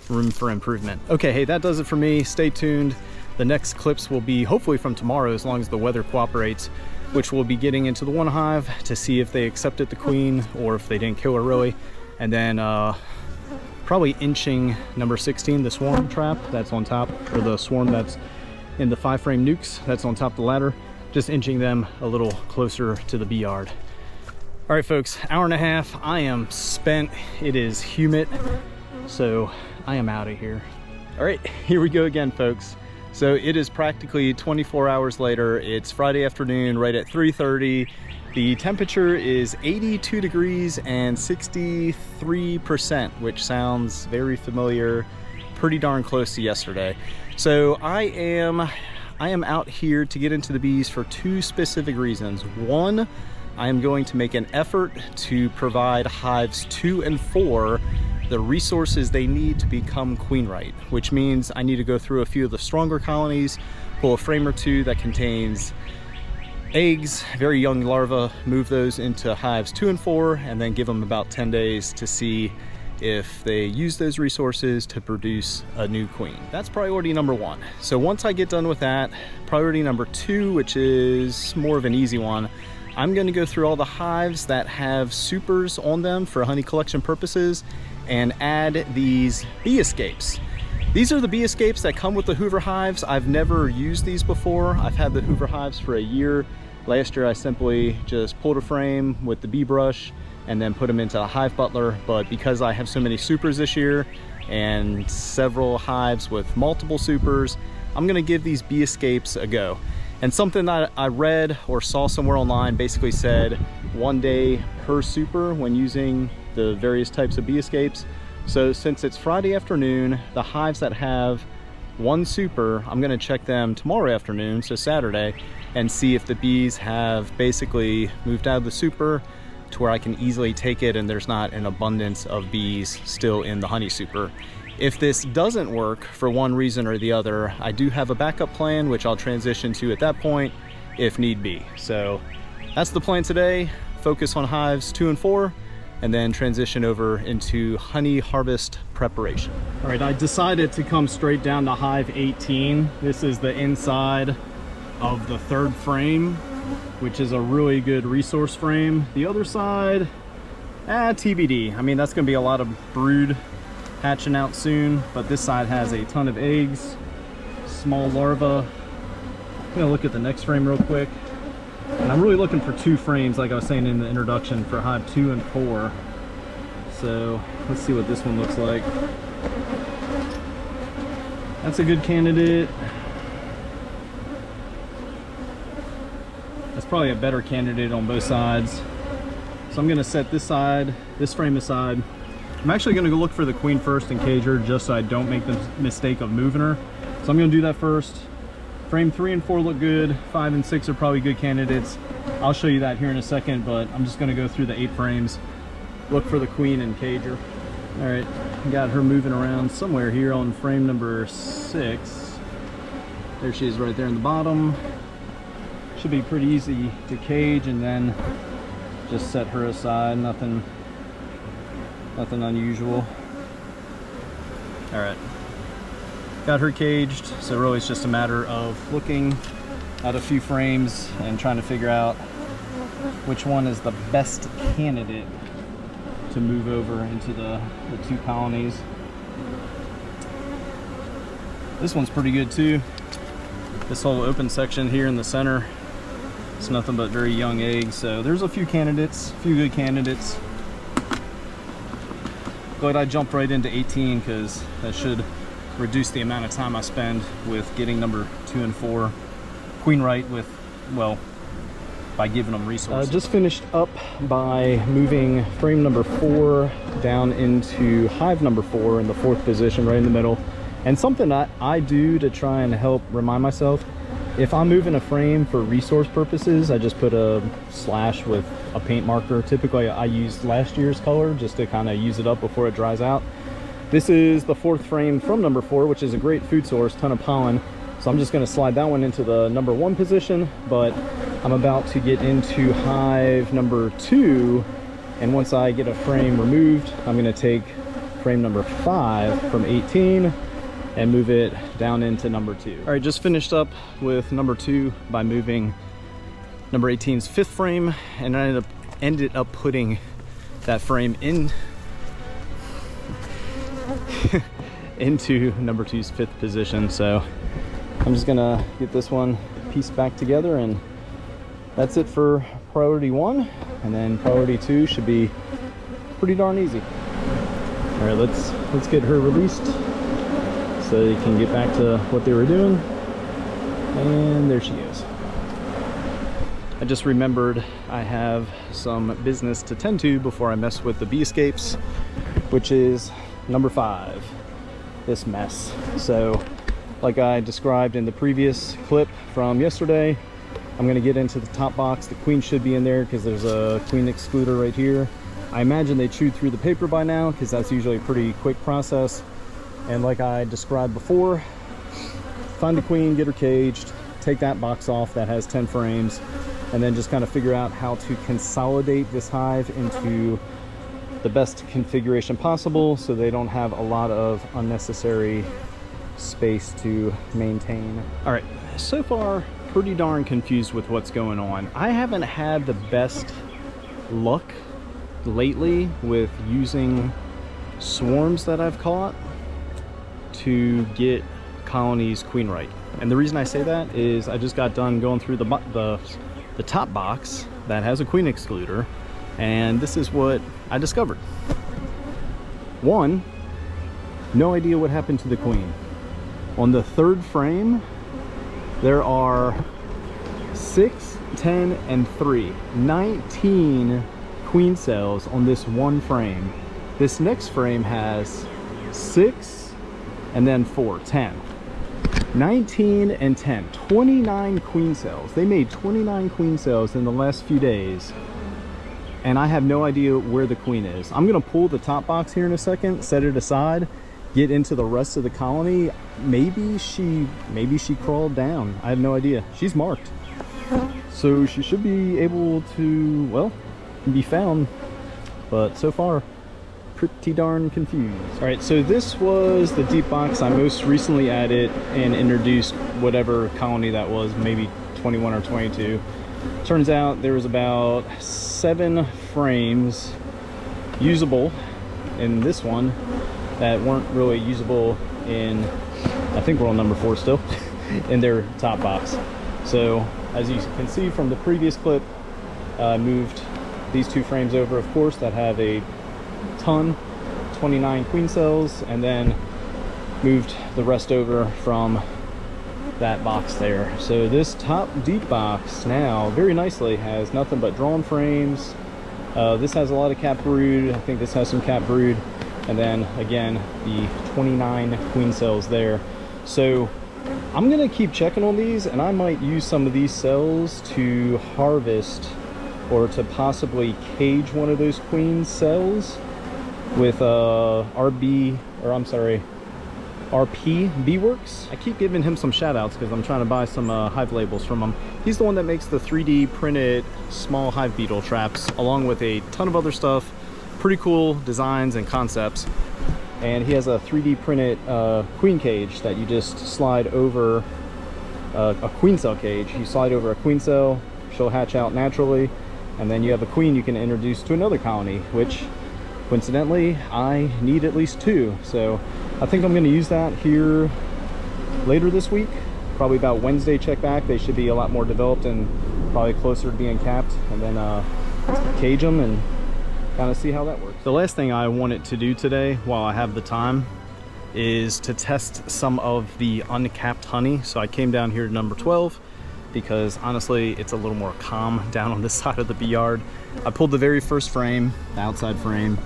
room for improvement. Okay, hey, that does it for me. Stay tuned. The next clips will be hopefully from tomorrow, as long as the weather cooperates, which we'll be getting into the one hive to see if they accepted the queen or if they didn't kill her really. And then probably inching number 16, the swarm trap that's on top, or the swarm that's in the 5-frame nukes that's on top of the ladder, just inching them a little closer to the bee yard. All right, folks, hour and a half. I am spent. It is humid, so I am out of here. All right, here we go again, folks. So it is practically 24 hours later. It's Friday afternoon, right at 3:30. The temperature is 82 degrees and 63%, which sounds very familiar, pretty darn close to yesterday. So I am out here to get into the bees for 2 specific reasons. One, I am going to make an effort to provide hives 2 and 4 the resources they need to become queenright, which means I need to go through a few of the stronger colonies, pull a frame or 2 that contains eggs, very young larvae, move those into hives 2 and 4, and then give them about 10 days to see if they use those resources to produce a new queen. That's priority number 1. So once I get done with that, priority number 2, which is more of an easy one, I'm going to go through all the hives that have supers on them for honey collection purposes and add these bee escapes. These are the bee escapes that come with the Hoover hives. I've never used these before. I've had the Hoover hives for a year. Last year I simply just pulled a frame with the bee brush and then put them into a hive butler. But because I have so many supers this year and several hives with multiple supers, I'm gonna give these bee escapes a go. And something that I read or saw somewhere online basically said 1 day per super when using the various types of bee escapes. So since it's Friday afternoon, the hives that have 1 super, I'm gonna check them tomorrow afternoon, so Saturday, and see if the bees have basically moved out of the super to where I can easily take it and there's not an abundance of bees still in the honey super. If this doesn't work for one reason or the other, I do have a backup plan, which I'll transition to at that point if need be. So that's the plan today. Focus on hives 2 and 4, and then transition over into honey harvest preparation. All right, I decided to come straight down to hive 18. This is the inside of the 3rd frame, which is a really good resource frame. The other side, TBD. I mean, that's gonna be a lot of brood hatching out soon, but this side has a ton of eggs, small larvae. I'm gonna look at the next frame real quick. And I'm really looking for 2 frames, like I was saying in the introduction, for hive 2 and 4. So let's see what this one looks like. That's a good candidate. That's probably a better candidate on both sides. So I'm gonna set this frame aside. I'm actually gonna go look for the queen first and cage her, just so I don't make the mistake of moving her. So I'm gonna do that first. Frame 3 and 4 look good. 5 and 6 are probably good candidates. I'll show you that here in a second, but I'm just gonna go through the 8 frames, look for the queen and cage her. All right, got her moving around somewhere here on frame number 6. There she is right there in the bottom. Should be pretty easy to cage and then just set her aside. Nothing unusual. All right, got her caged, so really it's just a matter of looking at a few frames and trying to figure out which one is the best candidate to move over into the 2 colonies. This one's pretty good too. This whole open section here in the center, it's nothing but very young eggs, so there's a few candidates, a few good candidates. Glad I jumped right into 18 because that should reduce the amount of time I spend with getting number 2 and 4 queenright with, well, by giving them resources. Just finished up by moving frame number 4 down into hive number 4 in the 4th position, right in the middle. And something I do to try and help remind myself, if I'm moving a frame for resource purposes, I just put a slash with a paint marker. Typically I use last year's color just to kind of use it up before it dries out. This is the 4th frame from number 4, which is a great food source, ton of pollen. So I'm just going to slide that one into the number 1 position, but I'm about to get into hive number 2, and once I get a frame removed, I'm going to take frame number 5 from 18 and move it down into number 2. All right, just finished up with number 2 by moving number 18's 5th frame, and I ended up putting that frame in into number 2's 5th position. So I'm just gonna get this one pieced back together, and that's it for priority 1, and then priority 2 should be pretty darn easy. All right, let's get her released so they can get back to what they were doing. And there she is. I just remembered I have some business to tend to before I mess with the bee escapes, which is number 5, this mess. So like I described in the previous clip from yesterday, I'm going to get into the top box. The queen should be in there because there's a queen excluder right here. I imagine they chewed through the paper by now because that's usually a pretty quick process. And like I described before, find the queen, get her caged, take that box off that has 10 frames, and then just kind of figure out how to consolidate this hive into the best configuration possible so they don't have a lot of unnecessary space to maintain. All right, so far pretty darn confused with what's going on. I haven't had the best luck lately with using swarms that I've caught to get colonies queenright. And the reason I say that is I just got done going through the top box that has a queen excluder, and this is what I discovered. 1, no idea what happened to the queen. On the 3rd frame, there are 6, 10, and 3. 19 queen cells on this one frame. This next frame has 6 and then 4, 10. 19 and 10, 29 queen cells. They made 29 queen cells in the last few days, and I have no idea where the queen is. I'm gonna pull the top box here in a second, set it aside, get into the rest of the colony. Maybe she crawled down. I have no idea. She's marked, so she should be able to, well, be found, but so far pretty darn confused. All right, so this was the deep box I most recently added and introduced whatever colony that was, maybe 21 or 22. Turns out there was about 7 frames usable in this one that weren't really usable in, I think we're on number 4 still, in their top box. So as you can see from the previous clip, I moved these 2 frames over, of course, that have a ton, 29 queen cells, and then moved the rest over from that box there. So this top deep box now very nicely has nothing but drawn frames. This has a lot of cap brood. I think this has some cap brood, and then again the 29 queen cells there. So I'm gonna keep checking on these, and I might use some of these cells to harvest or to possibly cage one of those queen cells with RP Beeworks. I keep giving him some shout outs because I'm trying to buy some hive labels from him. He's the one that makes the 3D printed small hive beetle traps, along with a ton of other stuff, pretty cool designs and concepts. And he has a 3D printed queen cage that you just slide over a queen cell cage. You slide over a queen cell, she'll hatch out naturally, and then you have a queen you can introduce to another colony, which coincidentally I need at least 2. So I think I'm going to use that here later this week, probably about Wednesday. Check back, they should be a lot more developed and probably closer to being capped, and then cage them and kind of see how that works. The last thing I wanted to do today while I have the time is to test some of the uncapped honey. So I came down here to number 12 because honestly it's a little more calm down on this side of the bee yard. I pulled the very first frame, the outside frame,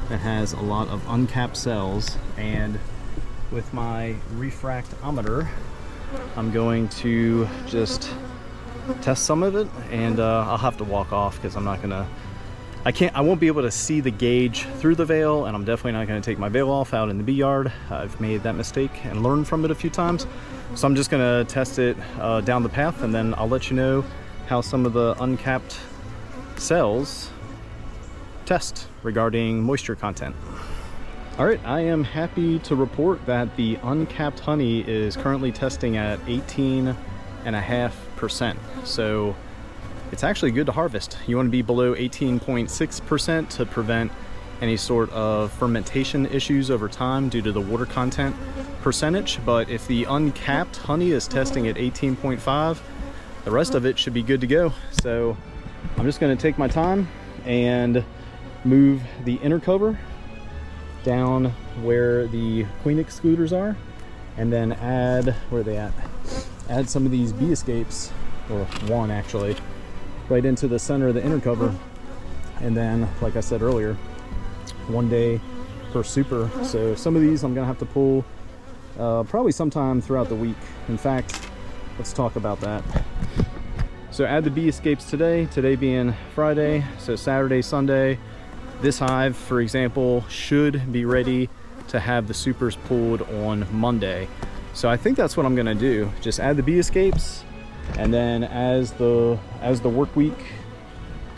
that has a lot of uncapped cells, and with my refractometer I'm going to just test some of it, and I'll have to walk off because I'm not gonna, I won't be able to see the gauge through the veil, and I'm definitely not going to take my veil off out in the bee yard. I've made that mistake and learned from it a few times, so I'm just going to test it down the path, and then I'll let you know how some of the uncapped cells test regarding moisture content. All right, I am happy to report that the uncapped honey is currently testing at 18.5%. So it's actually good to harvest. You want to be below 18.6% to prevent any sort of fermentation issues over time due to the water content percentage. But if the uncapped honey is testing at 18.5, the rest of it should be good to go. So I'm just going to take my time and move the inner cover down where the queen excluders are, and then add, where are they at? Add some of these bee escapes, or one actually, right into the center of the inner cover. And then, like I said earlier, 1 day per super. So some of these I'm gonna have to pull probably sometime throughout the week. In fact, let's talk about that. So add the bee escapes today being Friday, so Saturday, Sunday. This hive, for example, should be ready to have the supers pulled on Monday. So I think that's what I'm gonna do. Just add the bee escapes, and then as the work week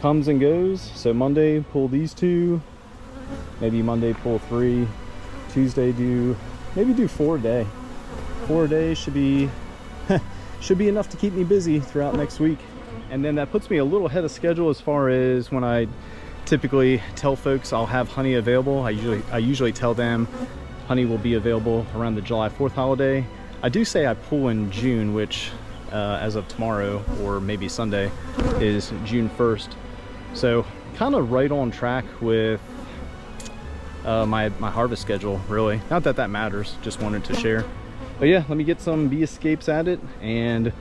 comes and goes, so Monday pull these 2, maybe Monday pull 3, Tuesday maybe do 4 a day. 4 a day should be should be enough to keep me busy throughout next week. And then that puts me a little ahead of schedule as far as when I typically tell folks I'll have honey available. I usually tell them honey will be available around the July 4th holiday. I do say I pull in June, which as of tomorrow or maybe Sunday is June 1st. So kind of right on track with my harvest schedule, really. Not that that matters, just wanted to share. But yeah, let me get some bee escapes at it. And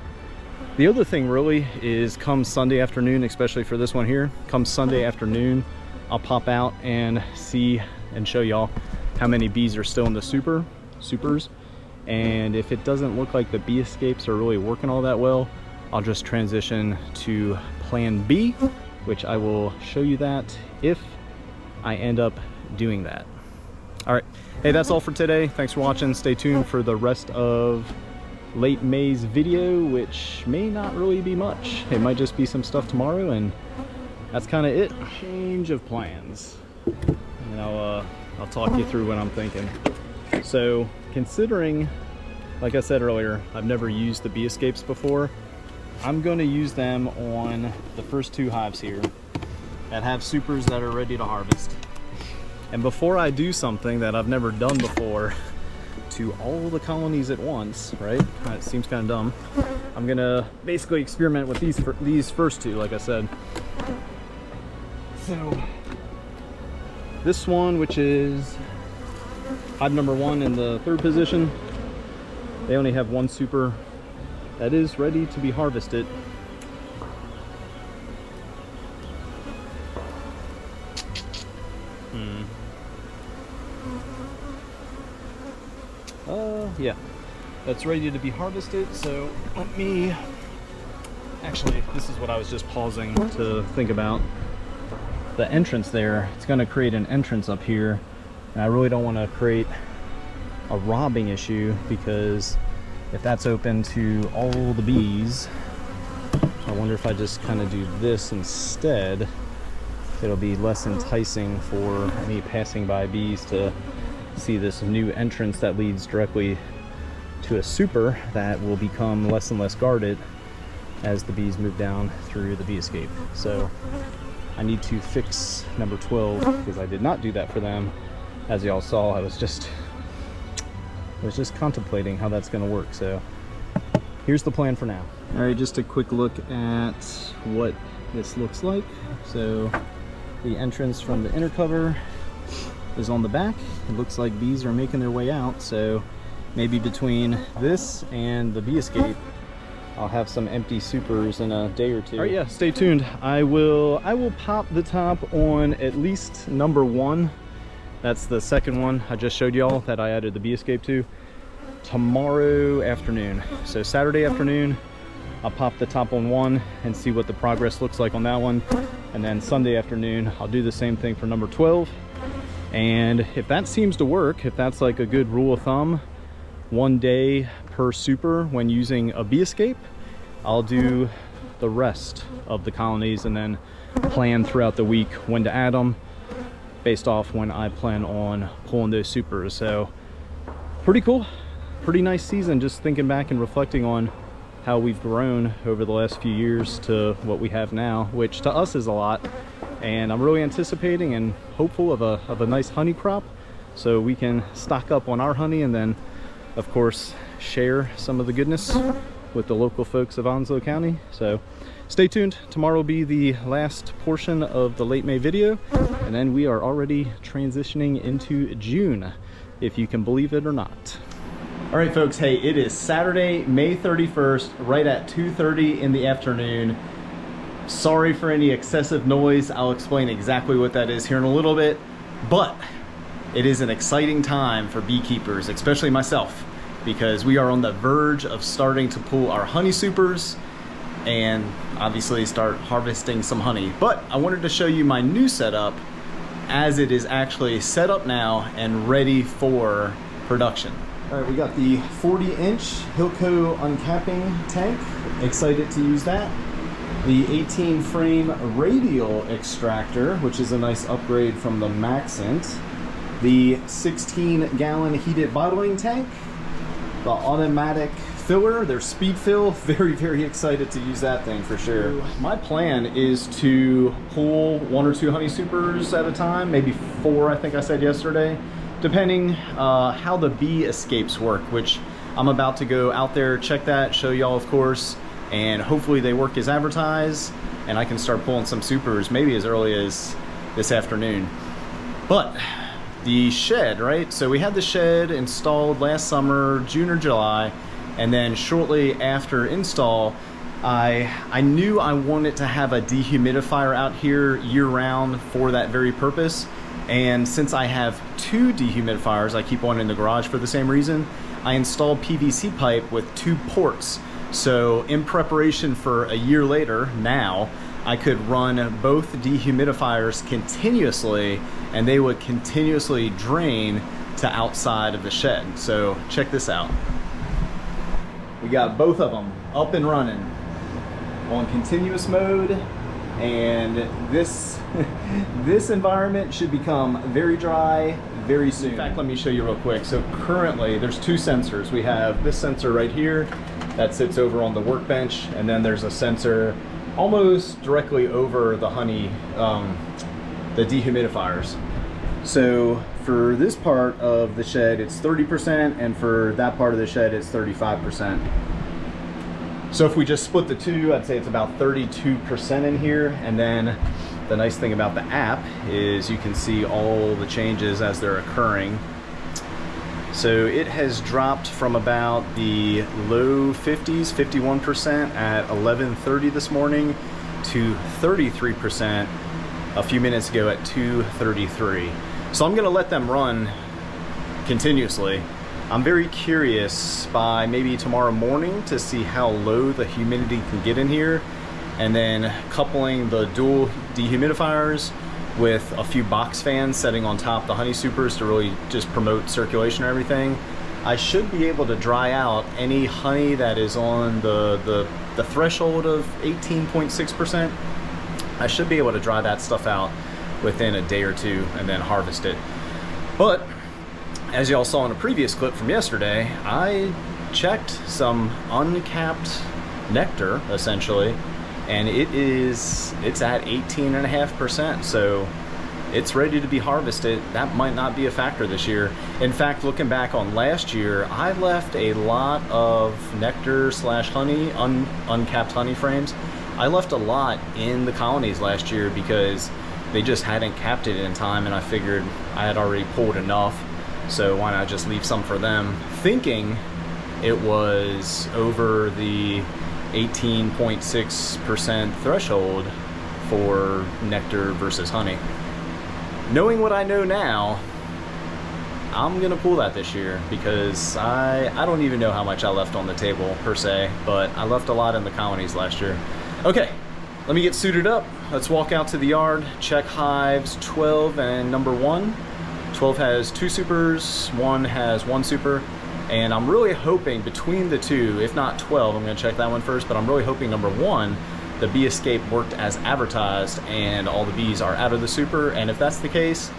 the other thing really is come Sunday afternoon, especially for this one here, come Sunday afternoon, I'll pop out and see and show y'all how many bees are still in the supers. And if it doesn't look like the bee escapes are really working all that well, I'll just transition to plan B, which I will show you that if I end up doing that. All right, hey, that's all for today. Thanks for watching. Stay tuned for the rest of late May's video, which may not really be much. It might just be some stuff tomorrow, and that's kind of it. Change of plans, and I'll talk you through what I'm thinking. So considering, like I said earlier, I've never used the bee escapes before, I'm going to use them on the first 2 hives here that have supers that are ready to harvest. And before I do something that I've never done before to all the colonies at once, right? It seems kind of dumb. I'm gonna basically experiment with these first 2, like I said. So this one, which is hive number 1 in the 3rd position, they only have 1 super that is ready to be harvested. Yeah, that's ready to be harvested. So let me, actually, this is what I was just pausing to think about. The entrance there, it's going to create an entrance up here, and I really don't want to create a robbing issue, because if that's open to all the bees, I wonder if I just kind of do this instead. It'll be less enticing for any passing by bees to see this new entrance that leads directly to a super that will become less and less guarded as the bees move down through the bee escape. So I need to fix number 12, because I did not do that for them. As y'all saw, I was just contemplating how that's going to work. So here's the plan for now. All right, just a quick look at what this looks like. So the entrance from the inner cover is on the back. It looks like bees are making their way out, so maybe between this and the bee escape, I'll have some empty supers in a day or two. All right, yeah, stay tuned. I will pop the top on at least number 1. That's the second one I just showed y'all that I added the bee escape to, tomorrow afternoon. So Saturday afternoon, I'll pop the top on 1 and see what the progress looks like on that one. And then Sunday afternoon, I'll do the same thing for number 12. And if that seems to work, if that's like a good rule of thumb, 1 day per super when using a bee escape, I'll do the rest of the colonies and then plan throughout the week when to add them based off when I plan on pulling those supers. So pretty cool, pretty nice season, just thinking back and reflecting on how we've grown over the last few years to what we have now, which to us is a lot. And I'm really anticipating and hopeful of a nice honey crop, so we can stock up on our honey and then, of course, share some of the goodness with the local folks of Onslow County. So stay tuned. Tomorrow will be the last portion of the late May video, and then we are already transitioning into June, if you can believe it or not. All right, folks, hey, it is Saturday, May 31st, right at 2:30 in the afternoon. Sorry for any excessive noise. I'll explain exactly what that is here in a little bit, but it is an exciting time for beekeepers, especially myself, because we are on the verge of starting to pull our honey supers and obviously start harvesting some honey. But I wanted to show you my new setup as it is actually set up now and ready for production. All right, we got the 40-inch Hilco uncapping tank. Excited to use that. The 18-frame radial extractor, which is a nice upgrade from the Maxent. The 16-gallon heated bottling tank. The automatic filler, their speed fill. Very, very excited to use that thing for sure. My plan is to pull 1 or 2 honey supers at a time, maybe 4, I think I said yesterday, depending how the bee escapes work, which I'm about to go out there, check that, show y'all, of course, and hopefully they work as advertised and I can start pulling some supers maybe as early as this afternoon. But the shed, right? So we had the shed installed last summer, June or July, and then shortly after install, I knew I wanted to have a dehumidifier out here year-round for that very purpose. And since I have 2 dehumidifiers, I keep one in the garage for the same reason, I installed PVC pipe with 2 ports. So in preparation for a year later, now, I could run both dehumidifiers continuously and they would continuously drain to outside of the shed. So check this out. We got both of them up and running on continuous mode, and this this environment should become very dry very soon. In fact, let me show you real quick. So currently there's 2 sensors. We have this sensor right here that sits over on the workbench, and then there's a sensor almost directly over the honey, the dehumidifiers. So for this part of the shed, it's 30%, and for that part of the shed, it's 35%. So if we just split the 2, I'd say it's about 32% in here, and then The nice thing about the app is you can see all the changes as they're occurring. So it has dropped from about the low 50s, 51% at 11:30 this morning to 33% a few minutes ago at 2:33. So I'm gonna let them run continuously. I'm very curious by maybe tomorrow morning to see how low the humidity can get in here, and then coupling the dual dehumidifiers with a few box fans setting on top the honey supers to really just promote circulation and everything. I should be able to dry out any honey that is on the threshold of 18.6%. I should be able to dry that stuff out within a day or two and then harvest it. But as y'all saw in a previous clip from yesterday, I checked some uncapped nectar essentially, and it's at 18.5%, so it's ready to be harvested. That might not be a factor this year. In fact, looking back on last year, I left a lot of nectar slash honey, uncapped honey frames. I left a lot in the colonies last year because they just hadn't capped it in time, and I figured I had already pulled enough, so why not just leave some for them, thinking it was over the 18.6% threshold for nectar versus honey. Knowing what I know now, I'm gonna pull that this year because I don't even know how much I left on the table per se, but I left a lot in the colonies last year. Okay, let me get suited up. Let's walk out to the yard, check hives 12 and number 1. 12 has 2 supers, 1 has 1 super, and I'm really hoping between the two, if not 12, I'm gonna check that one first, but I'm really hoping number 1, the bee escape worked as advertised and all the bees are out of the super, and if that's the case,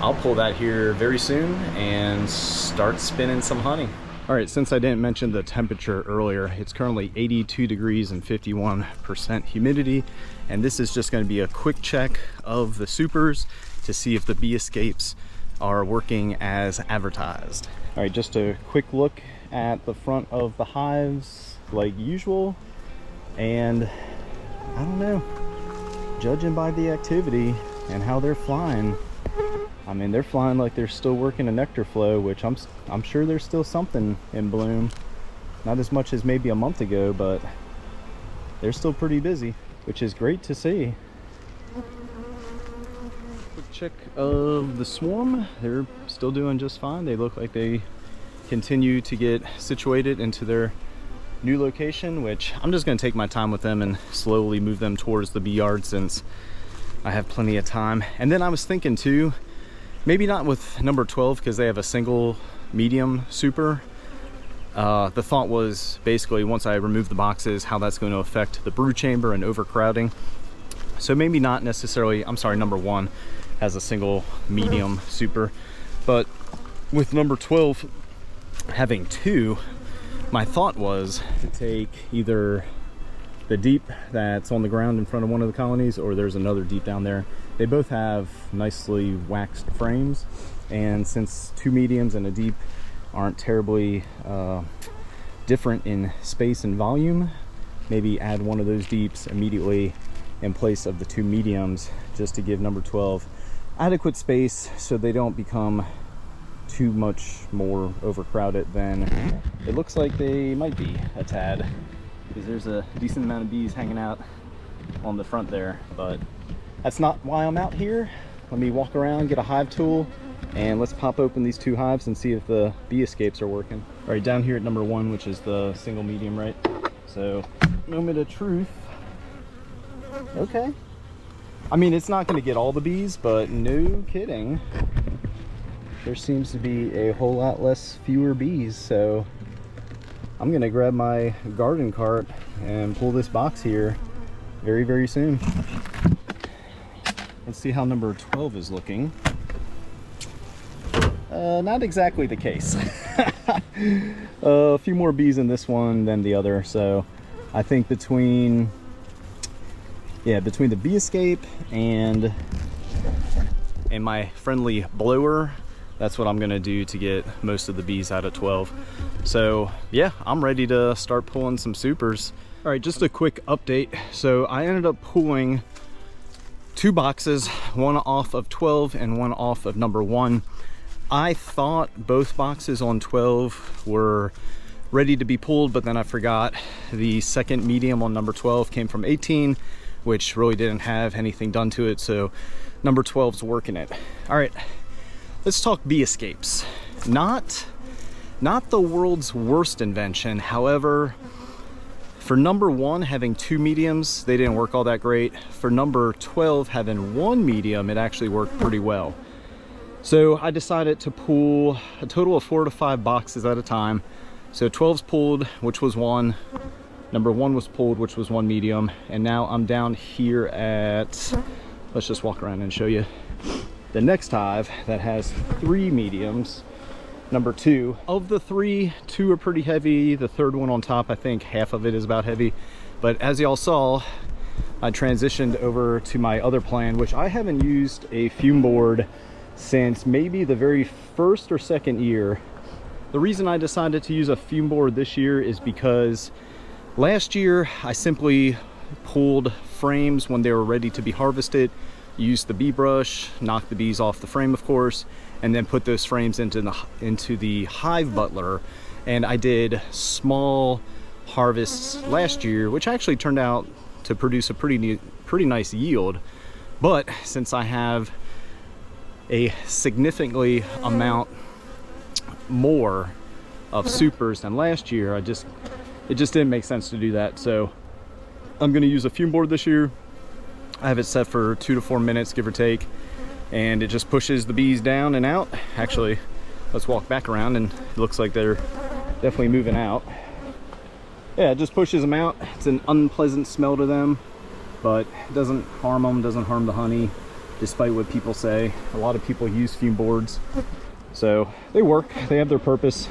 I'll pull that here very soon and start spinning some honey. All right, since I didn't mention the temperature earlier, it's currently 82 degrees and 51% humidity, and this is just going to be a quick check of the supers to see if the bee escapes are working as advertised. All right, just a quick look at the front of the hives like usual, and I don't know, judging by the activity and how they're flying, I mean, they're flying like they're still working a nectar flow, which I'm sure there's still something in bloom. Not as much as maybe a month ago, but they're still pretty busy, which is great to see. Quick check of the swarm. They're still doing just fine. They look like they continue to get situated into their new location, which I'm just going to take my time with them and slowly move them towards the bee yard since I have plenty of time. And then I was thinking too, maybe not with number 12 because they have a single medium super. The thought was basically once I remove the boxes, how that's going to affect the brood chamber and overcrowding. So maybe not necessarily, I'm sorry, number 1 has a single medium super, but with number 12 having 2, my thought was to take either the deep that's on the ground in front of one of the colonies, or there's another deep down there. They both have nicely waxed frames, and since 2 mediums and a deep aren't terribly different in space and volume, maybe add one of those deeps immediately in place of the 2 mediums, just to give number 12 adequate space so they don't become too much more overcrowded than it looks like they might be a tad, because there's a decent amount of bees hanging out on the front there. But that's not why I'm out here. Let me walk around, get a hive tool, and let's pop open these 2 hives and see if the bee escapes are working. All right, down here at number 1, which is the single medium, right? So, moment of truth. Okay. I mean, it's not going to get all the bees, but no kidding. There seems to be a whole lot fewer bees, so I'm gonna grab my garden cart and pull this box here very, very soon. Let's see how number 12 is looking. Not exactly the case. A few more bees in this one than the other, so I think between the bee escape and my friendly blower, that's what I'm gonna do to get most of the bees out of 12. So yeah, I'm ready to start pulling some supers. All right, just a quick update. So I ended up pulling 2 boxes, one off of 12 and one off of number 1. I thought both boxes on 12 were ready to be pulled, but then I forgot the second medium on number 12 came from 18, which really didn't have anything done to it, so number 12's working it. All right, let's talk bee escapes. Not the world's worst invention. However, for number 1 having 2 mediums, they didn't work all that great. For number 12 having 1 medium, it actually worked pretty well. So I decided to pull a total of 4 to 5 boxes at a time. So 12's pulled, which was 1. Number 1 was pulled, which was 1 medium. And now I'm down here at, let's just walk around and show you the next hive that has 3 mediums. Number 2. Of the 3, 2 are pretty heavy. The third one on top, I think half of it is about heavy. But as y'all saw, I transitioned over to my other plan, which I haven't used a fume board since maybe the very first or second year. The reason I decided to use a fume board this year is because last year I simply pulled frames when they were ready to be harvested, used the bee brush, knocked the bees off the frame of course, and then put those frames into the hive butler. And I did small harvests last year, which actually turned out to produce a pretty nice yield. But since I have a significantly amount more of supers than last year, it just didn't make sense to do that. So I'm going to use a fume board this year. I have it set for 2 to 4 minutes, give or take, and it just pushes the bees down and out. Actually, let's walk back around, and it looks like they're definitely moving out. Yeah, it just pushes them out. It's an unpleasant smell to them, but it doesn't harm them, doesn't harm the honey, despite what people say. A lot of people use fume boards, so they work, they have their purpose.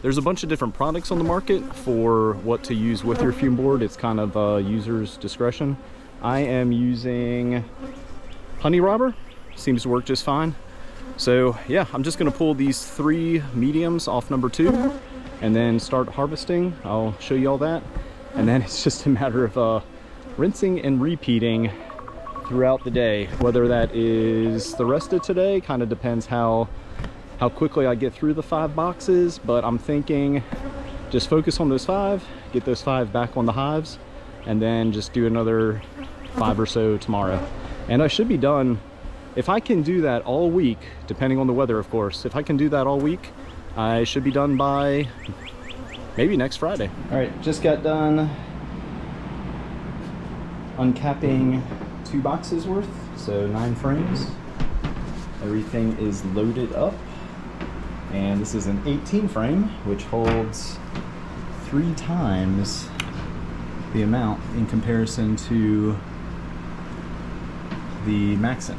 There's a bunch of different products on the market for what to use with your fume board. It's kind of user's discretion. I am using honey robber, seems to work just fine. So yeah, I'm just gonna pull these 3 mediums off number 2 and then start harvesting. I'll show you all that, and then it's just a matter of rinsing and repeating throughout the day. Whether that is the rest of today, kind of depends how quickly I get through the 5 boxes, but I'm thinking just focus on those 5, get those 5 back on the hives, and then just do another 5 or so tomorrow. And I should be done, if I can do that all week, depending on the weather of course, if I can do that all week, I should be done by maybe next Friday. All right, just got done uncapping 2 boxes worth, so 9 frames. Everything is loaded up, and this is an 18 frame, which holds 3 times the amount in comparison to the Maxim.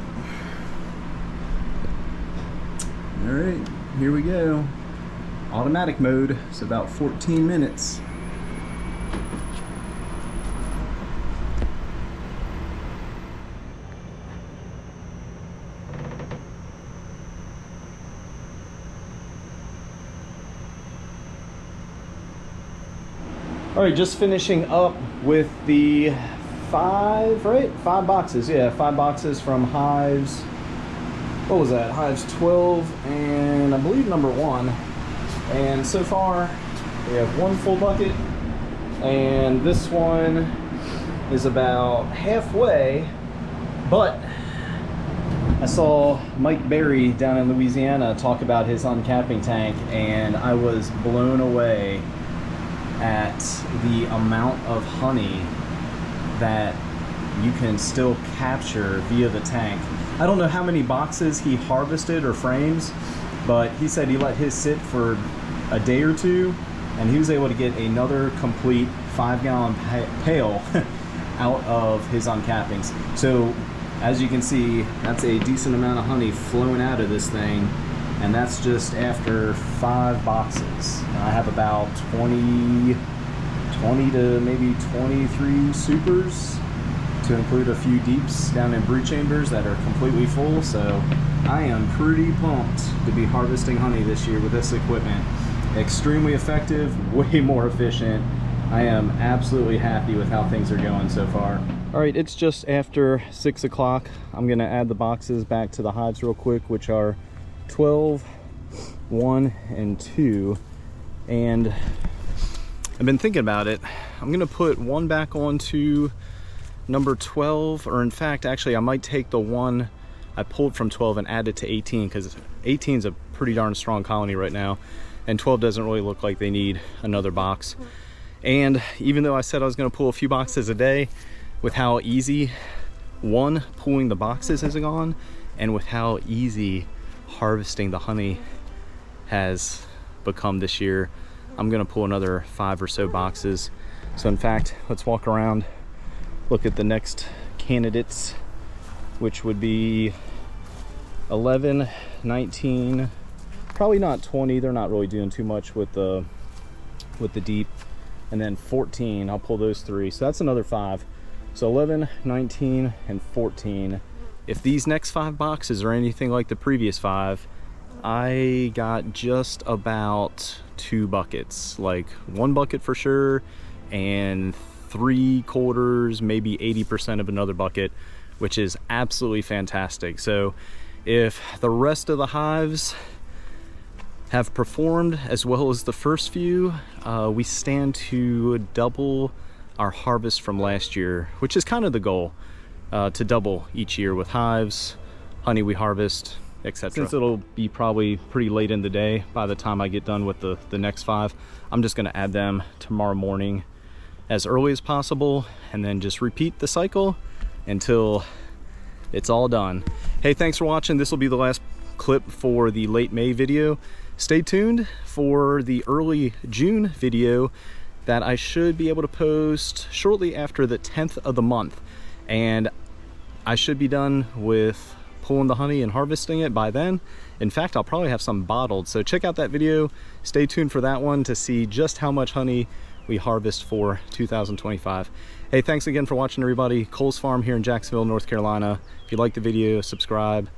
All right, here we go. Automatic mode, it's about 14 minutes. All right, just finishing up with the 5 boxes. Yeah, 5 boxes from Hives. What was that? Hives 12 and I believe number 1. And so far, we have 1 full bucket, and this one is about halfway. But I saw Mike Berry down in Louisiana talk about his uncapping tank, and I was blown away at the amount of honey that you can still capture via the tank. I don't know how many boxes he harvested or frames, but he said he let his sit for a day or 2, and he was able to get another complete 5-gallon pail out of his uncappings. So as you can see, that's a decent amount of honey flowing out of this thing, and that's just after 5 boxes. I have about 20 to maybe 23 supers, to include a few deeps down in brood chambers that are completely full. So I am pretty pumped to be harvesting honey this year with this equipment. Extremely effective, way more efficient. I am absolutely happy with how things are going so far. All right, it's just after 6 o'clock. I'm gonna add the boxes back to the hives real quick, which are 12, 1, and 2. And I've been thinking about it. I'm gonna put one back onto number 12, or in fact, actually, I might take the one I pulled from 12 and add it to 18, because 18 is a pretty darn strong colony right now, and 12 doesn't really look like they need another box. And even though I said I was gonna pull a few boxes a day, with how easy pulling the boxes has gone, and with how easy harvesting the honey has become this year, I'm gonna pull another 5 or so boxes. So in fact, let's walk around, look at the next candidates, which would be 11, 19, probably not 20. They're not really doing too much with the deep. And then 14, I'll pull those 3. So that's another 5. So 11, 19, and 14. If these next 5 boxes are anything like the previous 5, I got just about 2 buckets, like 1 bucket for sure, and 3/4, maybe 80% of another bucket, which is absolutely fantastic. So if the rest of the hives have performed as well as the first few, we stand to double our harvest from last year, which is kind of the goal, to double each year with hives, honey we harvest, etc. Since it'll be probably pretty late in the day by the time I get done with the next 5, I'm just gonna add them tomorrow morning as early as possible, and then just repeat the cycle until it's all done. Hey, thanks for watching. This will be the last clip for the late May video. Stay tuned for the early June video that I should be able to post shortly after the 10th of the month. And I should be done with pulling the honey and harvesting it by then. In fact, I'll probably have some bottled. So check out that video. Stay tuned for that one to see just how much honey we harvest for 2025. Hey, thanks again for watching, everybody. Cole's Farm here in Jacksonville, North Carolina. If you like the video, subscribe,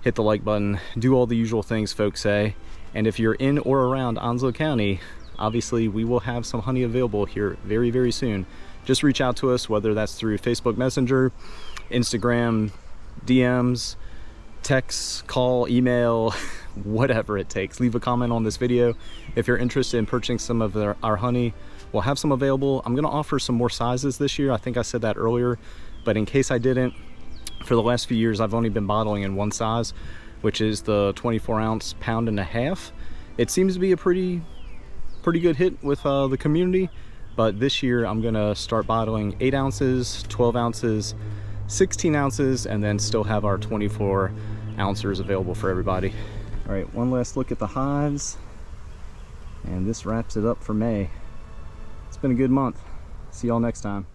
hit the like button, do all the usual things folks say. And if you're in or around Onslow County, obviously we will have some honey available here very, very soon. Just reach out to us, whether that's through Facebook Messenger, Instagram, DMs, text, call, email, whatever it takes. Leave a comment on this video. If you're interested in purchasing some of our honey, we'll have some available. I'm gonna offer some more sizes this year. I think I said that earlier, but in case I didn't, for the last few years, I've only been bottling in one size, which is the 24-ounce pound and a half. It seems to be a pretty good hit with the community, but this year I'm gonna start bottling 8 ounces, 12 ounces, 16 ounces, and then still have our 24 ounces available for everybody. All right, one last look at the hives, and this wraps it up for May. It's been a good month. See y'all next time.